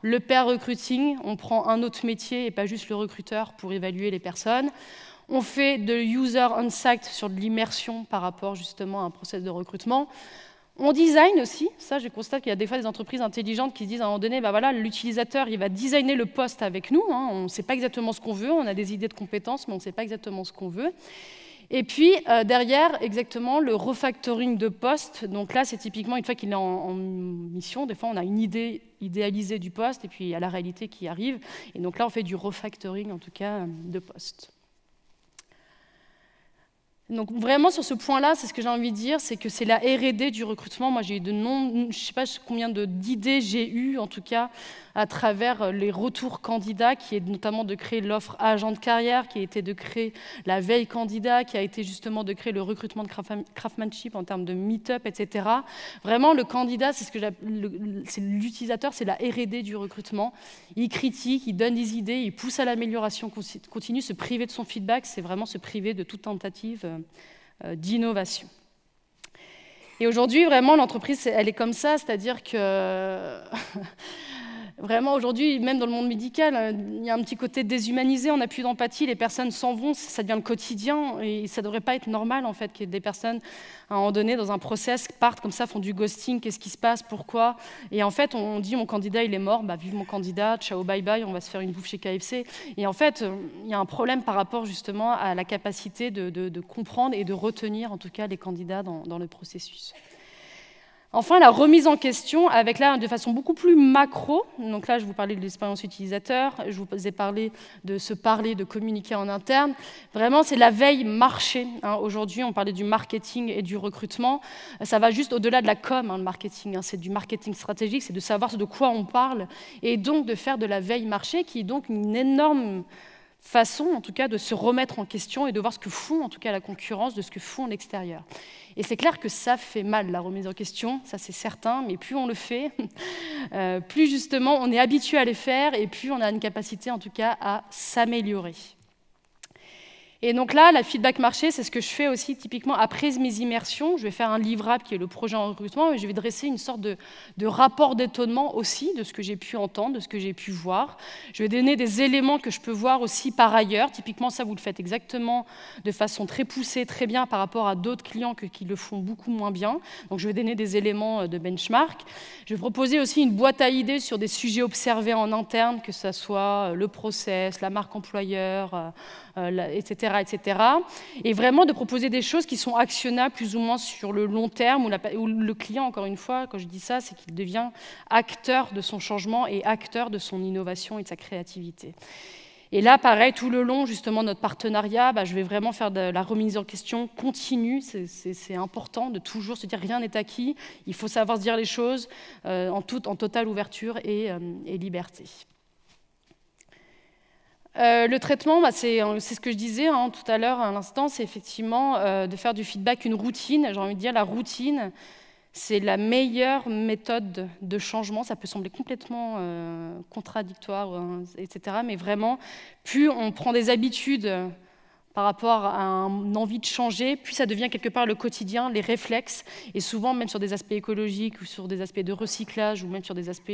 Speaker 2: Le pair recruiting, on prend un autre métier et pas juste le recruteur pour évaluer les personnes. On fait de user on-site sur de l'immersion par rapport justement à un process de recrutement. On design aussi. Ça, je constate qu'il y a des fois des entreprises intelligentes qui se disent à un moment donné, voilà, l'utilisateur, il va designer le poste avec nous. On ne sait pas exactement ce qu'on veut. On a des idées de compétences, mais on ne sait pas exactement ce qu'on veut. Et puis, derrière, exactement, le refactoring de poste. Donc là, c'est typiquement, une fois qu'il est en mission, des fois, on a une idée idéalisée du poste, et puis il y a la réalité qui arrive. Et donc là, on fait du refactoring, en tout cas, de poste. Donc vraiment, sur ce point-là, c'est ce que j'ai envie de dire, c'est que c'est la R&D du recrutement. Moi, j'ai eu je ne sais pas combien d'idées j'ai eues, en tout cas, à travers les retours candidats, qui est notamment de créer l'offre agent de carrière, qui a été de créer la veille candidat, qui a été justement de créer le recrutement de craftsmanship en termes de meet-up, etc. Vraiment, le candidat, c'est l'utilisateur, c'est la R&D du recrutement. Il critique, il donne des idées, il pousse à l'amélioration continue. Se priver de son feedback, c'est vraiment se priver de toute tentative d'innovation. Et aujourd'hui, vraiment, l'entreprise, elle est comme ça, c'est-à-dire que
Speaker 1: Vraiment, aujourd'hui, même dans le monde médical, il y a un petit côté déshumanisé, on n'a plus d'empathie, les personnes s'en vont, ça devient le quotidien, et ça ne devrait pas être normal, en fait, que des personnes, à un moment donné, dans un process, partent comme ça, font du ghosting, qu'est-ce qui se passe, pourquoi? Et en fait, on dit, mon candidat, il est mort, bah, vive mon candidat, ciao, bye bye, on va se faire une bouffe chez KFC. Et en fait, il y a un problème par rapport, justement, à la capacité de comprendre et de retenir, en tout cas, les candidats dans le processus. Enfin, la remise en question, avec là, de façon beaucoup plus macro. Donc là, je vous parlais de l'expérience utilisateur, je vous ai parlé de se parler, de communiquer en interne. Vraiment, c'est la veille marché. Aujourd'hui, on parlait du marketing et du recrutement. Ça va juste au-delà de la com, le marketing. C'est du marketing stratégique, c'est de savoir de quoi on parle, et donc de faire de la veille marché, qui est donc une énorme façon, en tout cas, de se remettre en question et de voir ce que font, en tout cas, la concurrence, de ce que font l'extérieur. Et c'est clair que ça fait mal, la remise en question, ça c'est certain, mais plus on le fait, plus justement on est habitué à les faire et plus on a une capacité, en tout cas, à s'améliorer. Et donc là, la feedback marché, c'est ce que je fais aussi typiquement après mes immersions. Je vais faire un livrable qui est le projet en recrutement, et je vais dresser une sorte de rapport d'étonnement aussi de ce que j'ai pu entendre, de ce que j'ai pu voir. Je vais donner des éléments que je peux voir aussi par ailleurs. Typiquement, ça, vous le faites exactement de façon très poussée, très bien par rapport à d'autres clients qui le font beaucoup moins bien. Donc, je vais donner des éléments de benchmark. Je vais proposer aussi une boîte à idées sur des sujets observés en interne, que ce soit le process, la marque employeur, etc., etc. Et vraiment de proposer des choses qui sont actionnables plus ou moins sur le long terme, où le client, encore une fois, quand je dis ça, c'est qu'il devient acteur de son changement et acteur de son innovation et de sa créativité. Et là, pareil, tout le long, justement, de notre partenariat, je vais vraiment faire de la remise en question continue. C'est important de toujours se dire rien n'est acquis. Il faut savoir se dire les choses en totale ouverture et liberté. Le traitement, c'est ce que je disais tout à l'heure, à l'instant, c'est effectivement de faire du feedback une routine. J'ai envie de dire la routine, c'est la meilleure méthode de changement. Ça peut sembler complètement contradictoire, etc. Mais vraiment, plus on prend des habitudes par rapport à une envie de changer, puis ça devient quelque part le quotidien, les réflexes, et souvent même sur des aspects écologiques ou sur des aspects de recyclage ou même sur des aspects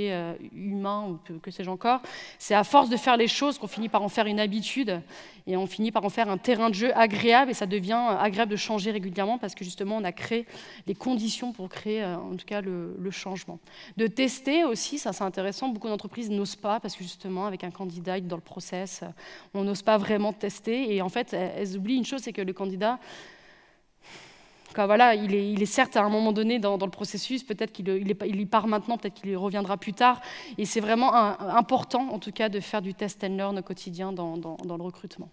Speaker 1: humains ou que sais-je encore. C'est à force de faire les choses qu'on finit par en faire une habitude et on finit par en faire un terrain de jeu agréable, et ça devient agréable de changer régulièrement parce que justement on a créé les conditions pour créer en tout cas le changement. De tester aussi, ça c'est intéressant, beaucoup d'entreprises n'osent pas parce que justement avec un candidat dans le process, on n'ose pas vraiment tester, et en fait elles oublient une chose, c'est que le candidat, voilà, il est certes à un moment donné dans le processus, peut-être qu'il y part maintenant, peut-être qu'il y reviendra plus tard, et c'est vraiment important en tout cas de faire du test and learn au quotidien dans le recrutement.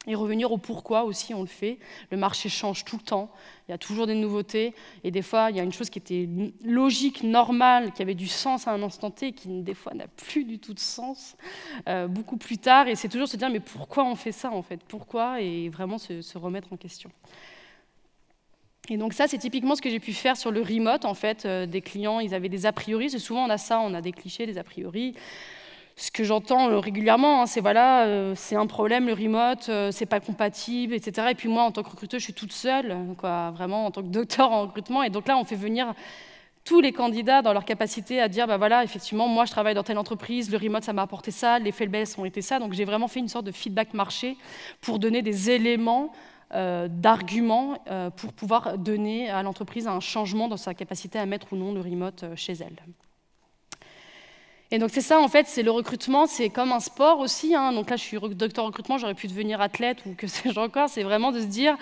Speaker 1: Et revenir au pourquoi aussi, on le fait. Le marché change tout le temps, il y a toujours des nouveautés, et des fois, il y a une chose qui était logique, normale, qui avait du sens à un instant T, qui des fois n'a plus du tout de sens, beaucoup plus tard, et c'est toujours se dire, mais pourquoi on fait ça en fait? Pourquoi? Et vraiment se remettre en question. Et donc ça, c'est typiquement ce que j'ai pu faire sur le remote, en fait. Des clients, ils avaient des a priori, c'est souvent on a ça, on a des clichés, des a priori. Ce que j'entends régulièrement, c'est voilà, c'est un problème le remote, c'est pas compatible, etc. Et puis moi, en tant que recruteuse, je suis toute seule, quoi, vraiment en tant que docteur en recrutement. Et donc là, on fait venir tous les candidats dans leur capacité à dire, voilà, effectivement, moi, je travaille dans telle entreprise, le remote, ça m'a apporté ça, les faits baisse ont été ça. Donc j'ai vraiment fait une sorte de feedback marché pour donner des éléments d'arguments pour pouvoir donner à l'entreprise un changement dans sa capacité à mettre ou non le remote chez elle. Et donc c'est ça, en fait, c'est le recrutement, c'est comme un sport aussi. Donc là, je suis docteur en recrutement, j'aurais pu devenir athlète ou que sais-je encore. C'est vraiment de se dire,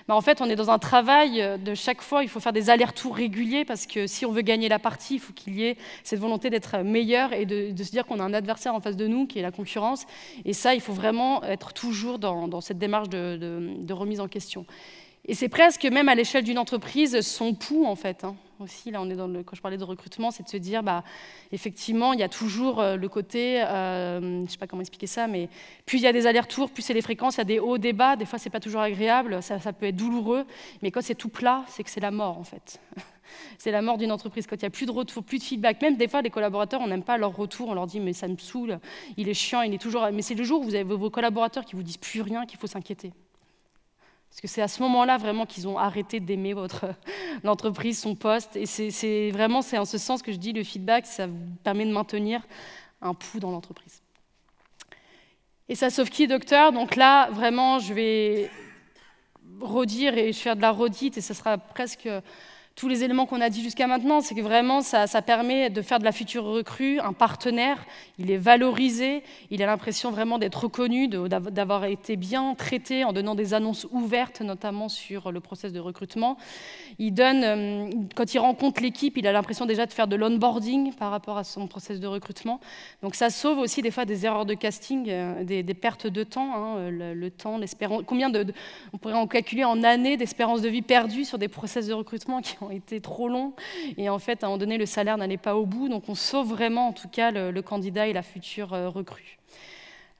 Speaker 1: en fait, on est dans un travail de chaque fois, il faut faire des allers-retours réguliers parce que si on veut gagner la partie, il faut qu'il y ait cette volonté d'être meilleur et de se dire qu'on a un adversaire en face de nous qui est la concurrence. Et ça, il faut vraiment être toujours dans cette démarche de remise en question. Et c'est presque, même à l'échelle d'une entreprise, son pouls, en fait. Aussi, là, on est quand je parlais de recrutement, c'est de se dire, effectivement, il y a toujours le côté, je ne sais pas comment expliquer ça, mais plus il y a des allers-retours, plus c'est les fréquences, il y a des hauts, des bas, des fois, c'est pas toujours agréable, ça peut être douloureux, mais quand c'est tout plat, c'est que c'est la mort, en fait. C'est la mort d'une entreprise. Quand il n'y a plus de retour, plus de feedback, même des fois, les collaborateurs, on n'aime pas leur retour, on leur dit, mais ça me saoule, il est chiant, il est toujours... Mais c'est le jour où vous avez vos collaborateurs qui vous disent plus rien qu'il faut s'inquiéter. Parce que c'est à ce moment-là vraiment qu'ils ont arrêté d'aimer l'entreprise, son poste. Et c'est vraiment en ce sens que je dis le feedback, ça vous permet de maintenir un pouls dans l'entreprise. Et ça sauve qui, docteur? Donc là, vraiment, je vais redire et faire de la redite, et ce sera presque tous les éléments qu'on a dit jusqu'à maintenant, c'est que vraiment, ça permet de faire de la future recrue un partenaire, il est valorisé, il a l'impression vraiment d'être reconnu, d'avoir été bien traité en donnant des annonces ouvertes, notamment sur le process de recrutement. Il donne, quand il rencontre l'équipe, il a l'impression déjà de faire de l'onboarding par rapport à son process de recrutement. Donc ça sauve aussi des fois des erreurs de casting, des pertes de temps, hein, le temps, l'espérance. Combien on pourrait en calculer en années d'espérance de vie perdue sur des process de recrutement qui ont été trop longs, et en fait, à un moment donné, le salaire n'allait pas au bout, donc on sauve vraiment, en tout cas, le candidat et la future recrue.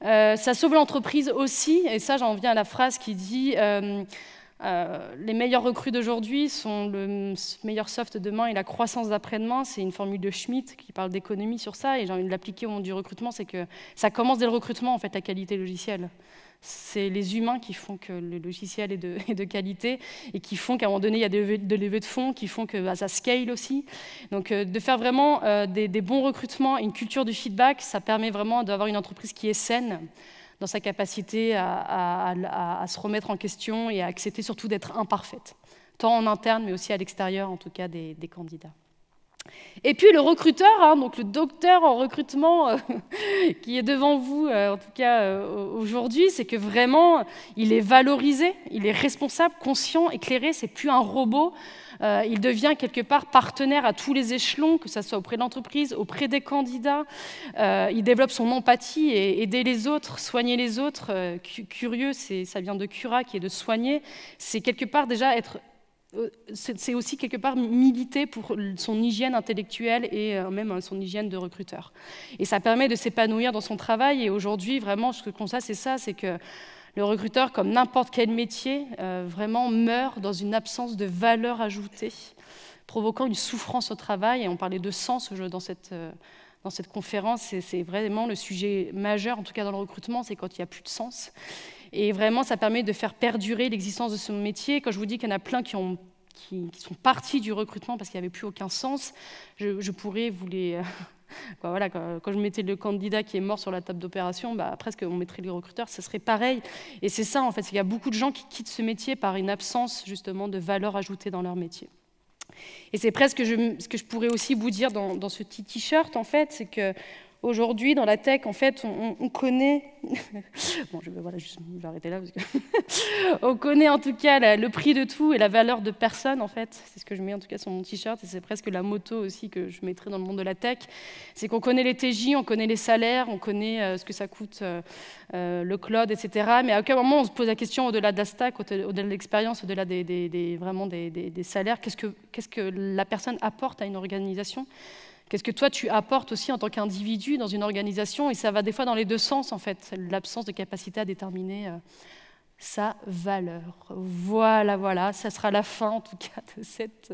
Speaker 1: Ça sauve l'entreprise aussi, et ça, j'en viens à la phrase qui dit les meilleurs recrues d'aujourd'hui sont le meilleur soft demain et la croissance d'après-demain. C'est une formule de Schmitt qui parle d'économie sur ça, et j'ai envie de l'appliquer au monde du recrutement, c'est que ça commence dès le recrutement, en fait, la qualité logicielle. C'est les humains qui font que le logiciel est de qualité et qui font qu'à un moment donné, il y a des levées de fonds qui font que ça scale aussi. Donc, de faire vraiment des bons recrutements, une culture du feedback, ça permet vraiment d'avoir une entreprise qui est saine dans sa capacité à se remettre en question et à accepter surtout d'être imparfaite, tant en interne, mais aussi à l'extérieur, en tout cas, des candidats. Et puis le recruteur, hein, donc le docteur en recrutement qui est devant vous, en tout cas aujourd'hui, c'est que vraiment, il est valorisé, il est responsable, conscient, éclairé, c'est plus un robot. Il devient quelque part partenaire à tous les échelons, que ce soit auprès de l'entreprise, auprès des candidats. Il développe son empathie et aider les autres, soigner les autres. Curieux, ça vient de cura, qui est de soigner. C'est quelque part déjà être... C'est aussi quelque part militer pour son hygiène intellectuelle et même son hygiène de recruteur. Et ça permet de s'épanouir dans son travail. Et aujourd'hui, vraiment, ce que je constate, c'est ça, c'est que le recruteur, comme n'importe quel métier, vraiment meurt dans une absence de valeur ajoutée, provoquant une souffrance au travail. Et on parlait de sens dans cette conférence. C'est vraiment le sujet majeur, en tout cas dans le recrutement, c'est quand il n'y a plus de sens. Et vraiment, ça permet de faire perdurer l'existence de ce métier. Quand je vous dis qu'il y en a plein qui sont partis du recrutement parce qu'il n'y avait plus aucun sens, je pourrais vous les... Voilà, quand je mettais le candidat qui est mort sur la table d'opération, presque on mettrait les recruteurs, ce serait pareil. Et c'est ça, en fait, c'est qu'il y a beaucoup de gens qui quittent ce métier par une absence, justement, de valeur ajoutée dans leur métier. Et c'est presque ce que je pourrais aussi vous dire dans ce petit t-shirt, en fait, c'est que aujourd'hui, dans la tech, en fait, on connaît... Bon, je vais arrêter là, parce que... on connaît en tout cas le prix de tout et la valeur de personne, en fait. C'est ce que je mets en tout cas sur mon t-shirt, et c'est presque la moto aussi que je mettrais dans le monde de la tech. C'est qu'on connaît les TJ, on connaît les salaires, on connaît ce que ça coûte, le cloud, etc. Mais à aucun moment, on se pose la question au-delà de la stack, au-delà de l'expérience, au-delà vraiment des salaires. Qu'est-ce que la personne apporte à une organisation ? Qu'est-ce que toi, tu apportes aussi en tant qu'individu dans une organisation? Et ça va des fois dans les deux sens, en fait, l'absence de capacité à déterminer sa valeur. Voilà, ça sera la fin, en tout cas, de cette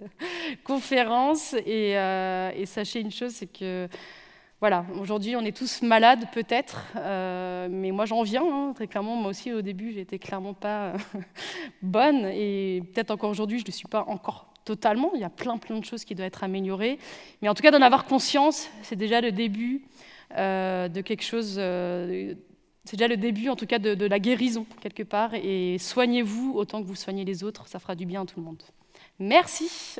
Speaker 1: conférence. Et sachez une chose, c'est que, voilà, aujourd'hui, on est tous malades, peut-être, mais moi, j'en viens, hein, très clairement. Moi aussi, au début, j'étais clairement pas bonne, et peut-être encore aujourd'hui, je ne le suis pas encore totalement, il y a plein de choses qui doivent être améliorées. Mais en tout cas, d'en avoir conscience, c'est déjà le début de quelque chose... c'est déjà le début, en tout cas, de la guérison, quelque part. Et soignez-vous autant que vous soignez les autres, ça fera du bien à tout le monde. Merci.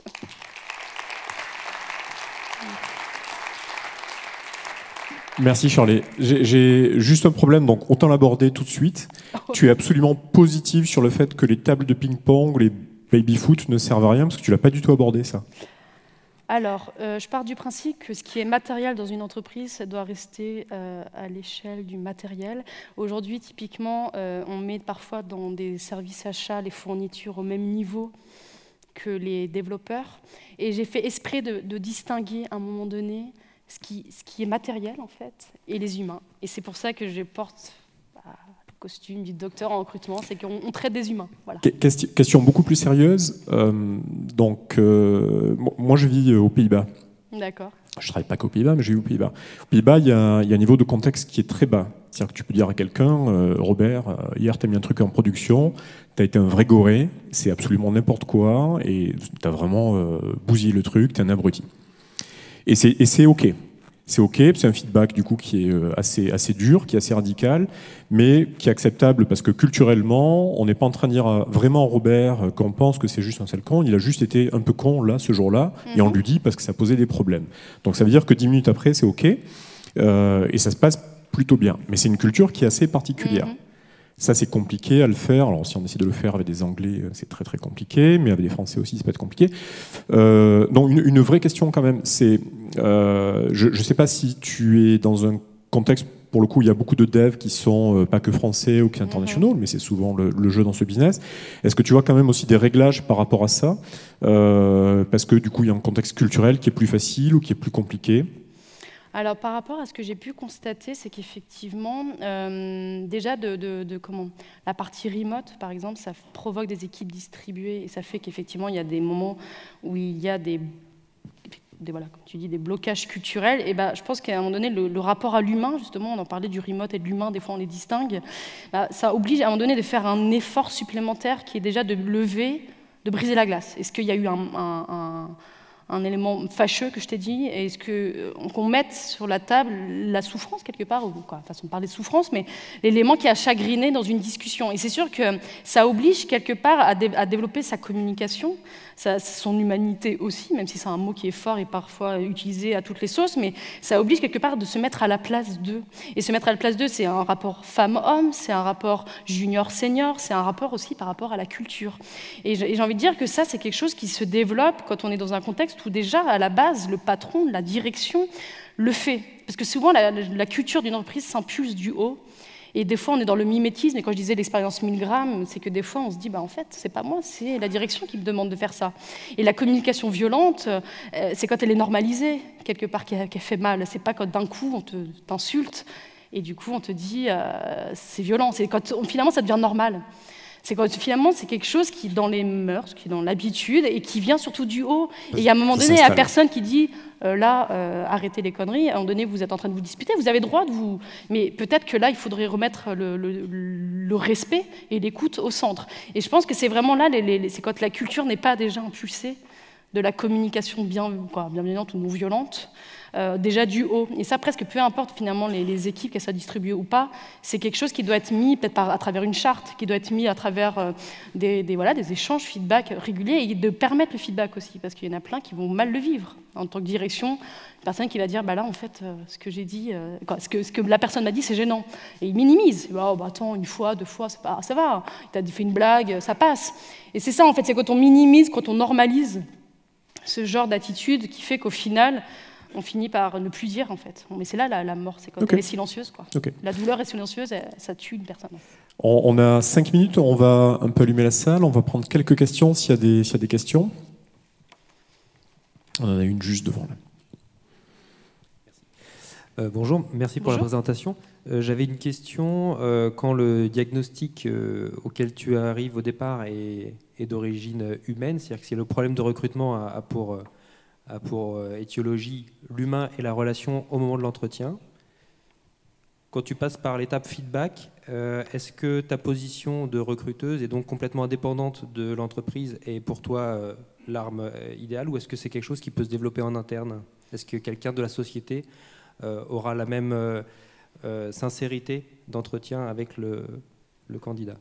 Speaker 3: Merci Shirley. J'ai juste un problème, donc autant l'aborder tout de suite. Tu es absolument positive sur le fait que les tables de ping-pong, les baby-foot ne servent à rien, parce que tu ne l'as pas du tout abordé, ça.
Speaker 1: Alors, je pars du principe que ce qui est matériel dans une entreprise, ça doit rester à l'échelle du matériel. Aujourd'hui, typiquement, on met parfois dans des services achats les fournitures au même niveau que les développeurs. Et j'ai fait esprit de distinguer à un moment donné ce qui est matériel, en fait, et les humains. Et c'est pour ça que je porte le costume du docteur en recrutement, c'est qu'on traite des humains. Voilà.
Speaker 3: Question beaucoup plus sérieuse. Moi, je vis aux Pays-Bas.
Speaker 1: D'accord.
Speaker 3: Je ne travaille pas qu'aux Pays-Bas, mais je vis aux Pays-Bas. Aux Pays-Bas, il y a un niveau de contexte qui est très bas. C'est-à-dire que tu peux dire à quelqu'un, Robert, hier, tu as mis un truc en production, tu as été un vrai goré, c'est absolument n'importe quoi, et tu as vraiment bousillé le truc, tu es un abruti. Et c'est OK. C'est OK, c'est un feedback du coup qui est assez dur, qui est assez radical, mais qui est acceptable parce que culturellement, on n'est pas en train de dire vraiment Robert qu'on pense que c'est juste un sale con, il a juste été un peu con là, ce jour-là, et on lui dit parce que ça posait des problèmes. Donc ça veut dire que 10 minutes après, c'est OK, et ça se passe plutôt bien. Mais c'est une culture qui est assez particulière. Ça, c'est compliqué à le faire. Alors, si on essaie de le faire avec des Anglais, c'est très très compliqué, mais avec des Français aussi, ça peut être compliqué. Donc, une vraie question quand même, c'est, je ne sais pas si tu es dans un contexte, pour le coup, il y a beaucoup de devs qui sont pas que français ou qui sont internationaux, mais c'est souvent le jeu dans ce business. Est-ce que tu vois quand même aussi des réglages par rapport à ça, parce que du coup, il y a un contexte culturel qui est plus facile ou qui est plus compliqué?
Speaker 1: Alors, par rapport à ce que j'ai pu constater, c'est qu'effectivement, déjà, la partie remote, par exemple, ça provoque des équipes distribuées et ça fait qu'effectivement, il y a des moments où il y a voilà, comme tu dis, des blocages culturels. Et je pense qu'à un moment donné, le rapport à l'humain, justement, on en parlait du remote et de l'humain, des fois on les distingue, ça oblige à un moment donné de faire un effort supplémentaire qui est déjà de lever, de briser la glace. Est-ce qu'il y a eu un élément fâcheux que je t'ai dit, et est-ce qu'on mette sur la table la souffrance quelque part, ou quoi, façon de parler de souffrance, mais l'élément qui a chagriné dans une discussion. Et c'est sûr que ça oblige quelque part à développer sa communication, son humanité aussi, même si c'est un mot qui est fort et parfois utilisé à toutes les sauces, mais ça oblige quelque part de se mettre à la place d'eux. Et se mettre à la place d'eux, c'est un rapport femme-homme, c'est un rapport junior-senior, c'est un rapport aussi par rapport à la culture. Et j'ai envie de dire que ça, c'est quelque chose qui se développe quand on est dans un contexte où déjà, à la base, le patron, la direction le fait. Parce que souvent, la culture d'une entreprise s'impulse du haut. Et des fois, on est dans le mimétisme. Et quand je disais l'expérience Milgram, c'est que des fois, on se dit, en fait, c'est pas moi, c'est la direction qui me demande de faire ça. Et la communication violente, c'est quand elle est normalisée, quelque part, qu'elle fait mal. C'est pas quand d'un coup, on t'insulte, et du coup, on te dit, c'est violent. C'est quand, finalement, ça devient normal. C'est quand finalement, c'est quelque chose qui est dans les mœurs, qui est dans l'habitude, et qui vient surtout du haut. Et il y a un moment donné, il n'y a personne qui dit, arrêtez les conneries, à un moment donné, vous êtes en train de vous disputer, vous avez le droit de vous... Mais peut-être que là, il faudrait remettre le respect et l'écoute au centre. Et je pense que c'est vraiment là, c'est quand la culture n'est pas déjà impulsée de la communication bienveillante ou non violente, déjà du haut. Et ça, presque peu importe finalement les équipes, qu'elles soient distribuées ou pas, c'est quelque chose qui doit être mis peut-être à travers une charte, qui doit être mis à travers des échanges, feedback réguliers, et de permettre le feedback aussi, parce qu'il y en a plein qui vont mal le vivre. En tant que direction, une personne qui va dire, là en fait, ce que j'ai dit, ce que la personne m'a dit, c'est gênant. Et il minimise. Attends, une fois, deux fois, ça va, tu as fait une blague, ça passe. Et c'est ça en fait, c'est quand on minimise, quand on normalise ce genre d'attitude qui fait qu'au final, on finit par ne plus dire en fait. Mais c'est là la mort, c'est quand elle est silencieuse, quoi. La douleur est silencieuse, ça tue une personne.
Speaker 3: On a 5 minutes, on va un peu allumer la salle, on va prendre quelques questions s'il y a des questions. On en a une juste devant là.
Speaker 4: Bonjour, merci pour la présentation. J'avais une question. Quand le diagnostic auquel tu arrives au départ est d'origine humaine, c'est-à-dire que si le problème de recrutement a pour étiologie l'humain et la relation au moment de l'entretien, quand tu passes par l'étape feedback, est-ce que ta position de recruteuse est donc complètement indépendante de l'entreprise et pour toi l'arme idéale, ou est-ce que c'est quelque chose qui peut se développer en interne? Est-ce que quelqu'un de la société aura la même sincérité d'entretien avec le candidat?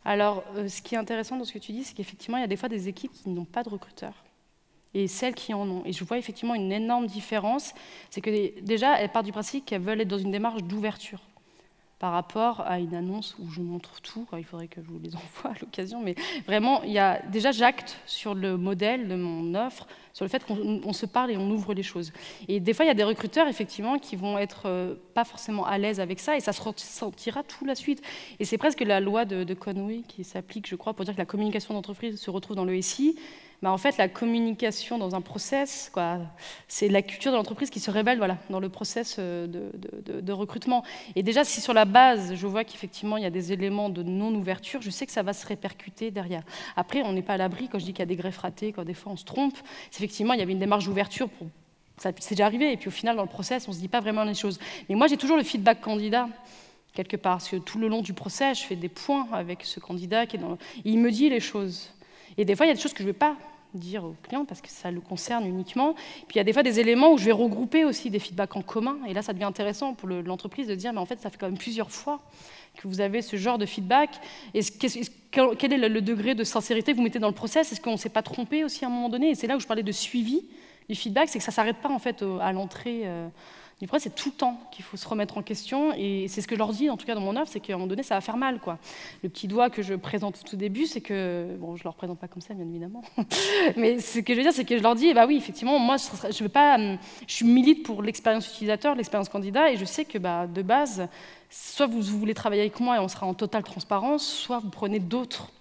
Speaker 1: Alors, ce qui est intéressant dans ce que tu dis, c'est qu'effectivement, il y a des fois des équipes qui n'ont pas de recruteurs. Et celles qui en ont. Et je vois effectivement une énorme différence. C'est que déjà, elles partent du principe qu'elles veulent être dans une démarche d'ouverture par rapport à une annonce où je montre tout. Il faudrait que je vous les envoie à l'occasion. Mais vraiment, déjà, j'acte sur le modèle de mon offre, sur le fait qu'on se parle et on ouvre les choses. Et des fois, il y a des recruteurs, effectivement, qui vont être pas forcément à l'aise avec ça, et ça se ressentira tout la suite. Et c'est presque la loi de Conway qui s'applique, je crois, pour dire que la communication d'entreprise se retrouve dans le SI. En fait, la communication dans un process, c'est la culture de l'entreprise qui se révèle dans le process de recrutement. Et déjà, si sur la base, je vois qu'effectivement, il y a des éléments de non-ouverture, je sais que ça va se répercuter derrière. Après, on n'est pas à l'abri, quand je dis qu'il y a des greffes ratées, quand des fois on se trompe, c'est effectivement, il y avait une démarche d'ouverture, ça c'est déjà arrivé, et puis au final, dans le process, on ne se dit pas vraiment les choses. Mais moi, j'ai toujours le feedback candidat, quelque part, parce que tout le long du process, je fais des points avec ce candidat, il me dit les choses. Et des fois, il y a des choses que je ne vais pas dire au client parce que ça le concerne uniquement. Puis il y a des fois des éléments où je vais regrouper aussi des feedbacks en commun. Et là, ça devient intéressant pour l'entreprise de dire, mais en fait, ça fait quand même plusieurs fois que vous avez ce genre de feedback. Quel est le degré de sincérité que vous mettez dans le process? Est-ce qu'on ne s'est pas trompé aussi à un moment donné? Et c'est là où je parlais de suivi du feedback, c'est que ça ne s'arrête pas en fait à l'entrée du process, c'est tout le temps qu'il faut se remettre en question. Et c'est ce que je leur dis, en tout cas dans mon offre, c'est qu'à un moment donné, ça va faire mal, quoi. Le petit doigt que je présente au tout début, c'est que... Bon, je ne leur présente pas comme ça, bien évidemment. Mais ce que je veux dire, c'est que je leur dis, bah oui, effectivement, moi, je veux pas... Je milite pour l'expérience utilisateur, l'expérience candidat, et je sais que, de base, soit vous voulez travailler avec moi et on sera en totale transparence, soit vous prenez d'autres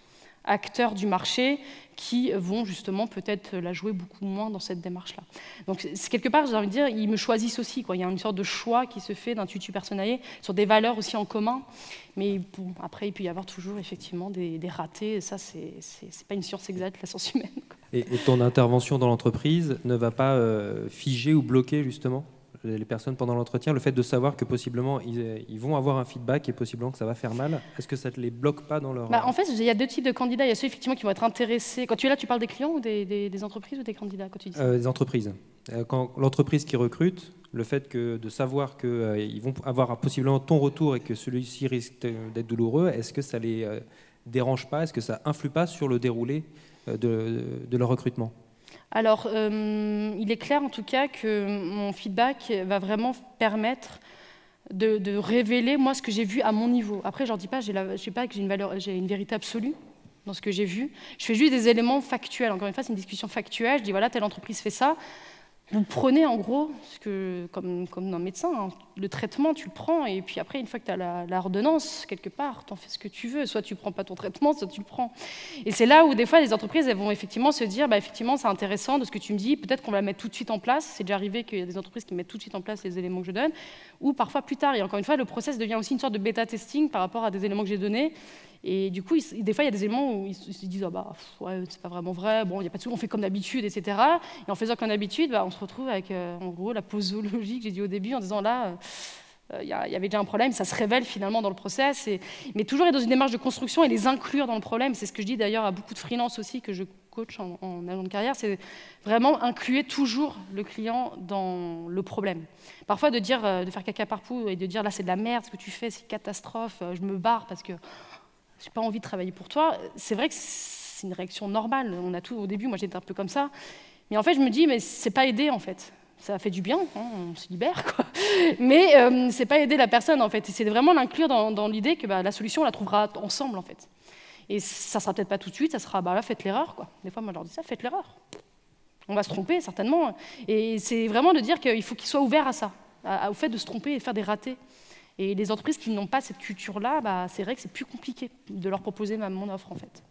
Speaker 1: acteurs du marché qui vont justement peut-être la jouer beaucoup moins dans cette démarche-là. Donc c'est quelque part, j'ai envie de dire, ils me choisissent aussi, quoi. Il y a une sorte de choix qui se fait d'un tutu personnalisé sur des valeurs aussi en commun. Mais bon, après, il peut y avoir toujours effectivement des ratés. Et ça, c'est pas une science exacte, la science humaine, quoi.
Speaker 4: Et ton intervention dans l'entreprise ne va pas figer ou bloquer justement les personnes pendant l'entretien, le fait de savoir que possiblement ils vont avoir un feedback et possiblement que ça va faire mal, est-ce que ça ne les bloque pas dans leur...
Speaker 1: En fait, il y a deux types de candidats. Il y a ceux effectivement qui vont être intéressés. Quand tu es là, tu parles des clients ou des entreprises ou des candidats quand tu dis ça?
Speaker 4: Des entreprises. Quand l'entreprise qui recrute, le fait de savoir qu'ils vont avoir possiblement ton retour et que celui-ci risque d'être douloureux, est-ce que ça ne les dérange pas? Est-ce que ça influe pas sur le déroulé de leur recrutement?
Speaker 1: Alors, il est clair en tout cas que mon feedback va vraiment permettre de révéler moi ce que j'ai vu à mon niveau. Après, je leur dis pas, je sais pas que j'ai une vérité absolue dans ce que j'ai vu. Je fais juste des éléments factuels. Encore une fois, c'est une discussion factuelle. Je dis voilà, telle entreprise fait ça. Vous prenez en gros, comme un médecin, hein, le traitement, tu le prends, et puis après, une fois que tu as l'ordonnance, quelque part, tu en fais ce que tu veux. Soit tu ne prends pas ton traitement, soit tu le prends. Et c'est là où, des fois, les entreprises elles vont effectivement se dire, effectivement, c'est intéressant de ce que tu me dis, peut-être qu'on va le mettre tout de suite en place. C'est déjà arrivé qu'il y a des entreprises qui mettent tout de suite en place les éléments que je donne, ou parfois plus tard. Et encore une fois, le process devient aussi une sorte de bêta-testing par rapport à des éléments que j'ai donnés. Et du coup, des fois, il y a des éléments où ils se disent ouais, c'est pas vraiment vrai, bon, il y a pas de souci, on fait comme d'habitude, etc. Et en faisant comme d'habitude, on se retrouve avec, en gros, la posologie que j'ai dit au début, en disant là, il y avait déjà un problème, ça se révèle finalement dans le process. Mais toujours être dans une démarche de construction et les inclure dans le problème. C'est ce que je dis d'ailleurs à beaucoup de freelance aussi, que je coach en agent de carrière, c'est vraiment inclure toujours le client dans le problème. Parfois, de faire caca par poux et de dire là, c'est de la merde, ce que tu fais, c'est une catastrophe, je me barre parce que j'ai pas envie de travailler pour toi, c'est vrai que c'est une réaction normale. On a tout au début, moi j'étais un peu comme ça. Mais en fait, je me dis, mais c'est pas aider en fait. Ça fait du bien, hein, on se libère, quoi. Mais c'est pas aider la personne en fait. Et c'est vraiment l'inclure dans l'idée que la solution, on la trouvera ensemble en fait. Et ça sera peut-être pas tout de suite, ça sera là, faites l'erreur, quoi. Des fois, moi je leur dis ça, faites l'erreur. On va se tromper certainement. Et c'est vraiment de dire qu'il faut qu'ils soient ouverts à ça, au fait de se tromper et de faire des ratés. Et les entreprises qui n'ont pas cette culture-là, c'est vrai que c'est plus compliqué de leur proposer mon offre, en fait.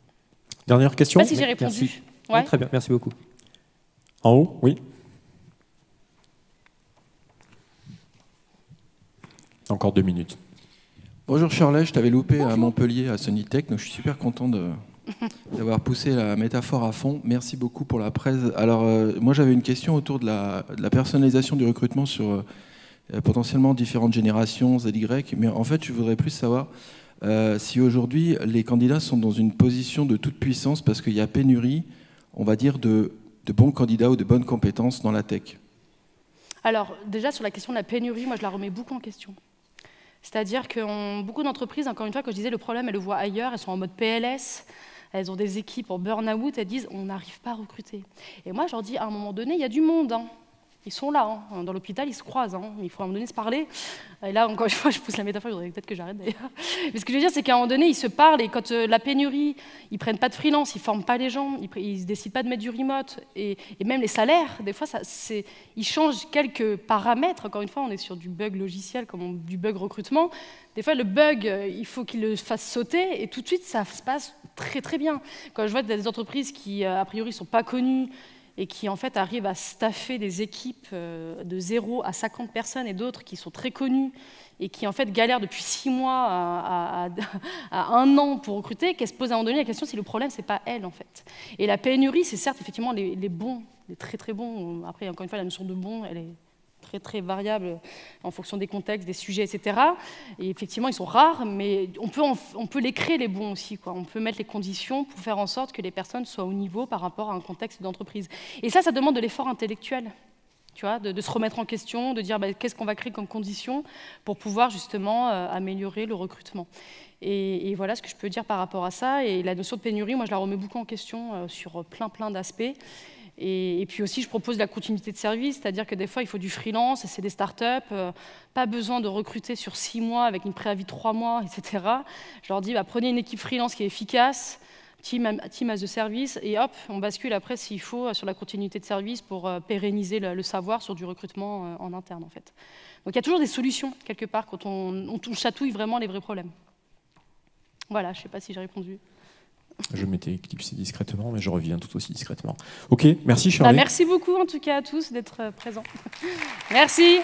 Speaker 3: Dernière question.
Speaker 1: Je ne sais pas si j'ai répondu.
Speaker 4: Merci.
Speaker 1: Ouais.
Speaker 4: Oui, très bien, merci beaucoup.
Speaker 3: En haut, oui. Encore 2 minutes.
Speaker 5: Bonjour Shirley, je t'avais loupé à Montpellier, à Sonitech, donc je suis super content d'avoir poussé la métaphore à fond. Merci beaucoup pour la presse. Alors, moi j'avais une question autour de la personnalisation du recrutement sur... potentiellement différentes générations, ZY, mais en fait, je voudrais plus savoir si aujourd'hui, les candidats sont dans une position de toute puissance parce qu'il y a pénurie, on va dire, de bons candidats ou de bonnes compétences dans la tech.
Speaker 1: Alors, déjà, sur la question de la pénurie, moi, je la remets beaucoup en question. C'est-à-dire que beaucoup d'entreprises, encore une fois, quand je disais le problème, elles le voient ailleurs, elles sont en mode PLS, elles ont des équipes en burn-out, elles disent, on n'arrive pas à recruter. Et moi, je leur dis, à un moment donné, il y a du monde, hein. Ils sont là, hein. Dans l'hôpital, ils se croisent, hein. Il faut à un moment donné se parler. Et là, encore une fois, je pousse la métaphore, il faudrait peut-être que j'arrête d'ailleurs. Mais ce que je veux dire, c'est qu'à un moment donné, ils se parlent, et quand la pénurie, ils ne prennent pas de freelance, ils ne forment pas les gens, ils ne décident pas de mettre du remote, et même les salaires, des fois, ils changent quelques paramètres. Encore une fois, on est sur du bug logiciel, comme du bug recrutement. Des fois, le bug, il faut qu'il le fasse sauter, et tout de suite, ça se passe très, très bien. Quand je vois des entreprises qui, a priori, ne sont pas connues, et qui en fait arrivent à staffer des équipes de 0 à 50 personnes et d'autres qui sont très connues et qui en fait galèrent depuis 6 mois à 1 an pour recruter, qu'elles se posent à un moment donné la question si le problème c'est pas elles en fait. Et la pénurie, c'est certes effectivement les bons, les très très bons. Après encore une fois la notion de bon, elle est très, très variables en fonction des contextes, des sujets, etc. Et effectivement, ils sont rares, mais on peut les créer, les bons aussi, quoi. On peut mettre les conditions pour faire en sorte que les personnes soient au niveau par rapport à un contexte d'entreprise. Et ça demande de l'effort intellectuel. Tu vois, de se remettre en question, de dire qu'est-ce qu'on va créer comme conditions pour pouvoir justement améliorer le recrutement. Et voilà ce que je peux dire par rapport à ça. Et la notion de pénurie, moi je la remets beaucoup en question sur plein d'aspects. Et puis aussi je propose la continuité de service, c'est-à-dire que des fois il faut du freelance, c'est des startups, pas besoin de recruter sur 6 mois avec une préavis de 3 mois, etc. Je leur dis prenez une équipe freelance qui est efficace, team as a service, et hop, on bascule après s'il faut sur la continuité de service pour pérenniser le savoir sur du recrutement en interne en fait. Donc il y a toujours des solutions quelque part quand on chatouille vraiment les vrais problèmes. Voilà, je ne sais pas si j'ai répondu.
Speaker 3: Je m'étais éclipsé discrètement, mais je reviens tout aussi discrètement. Ok, merci Shirley.
Speaker 1: Merci beaucoup en tout cas à tous d'être présents. Merci.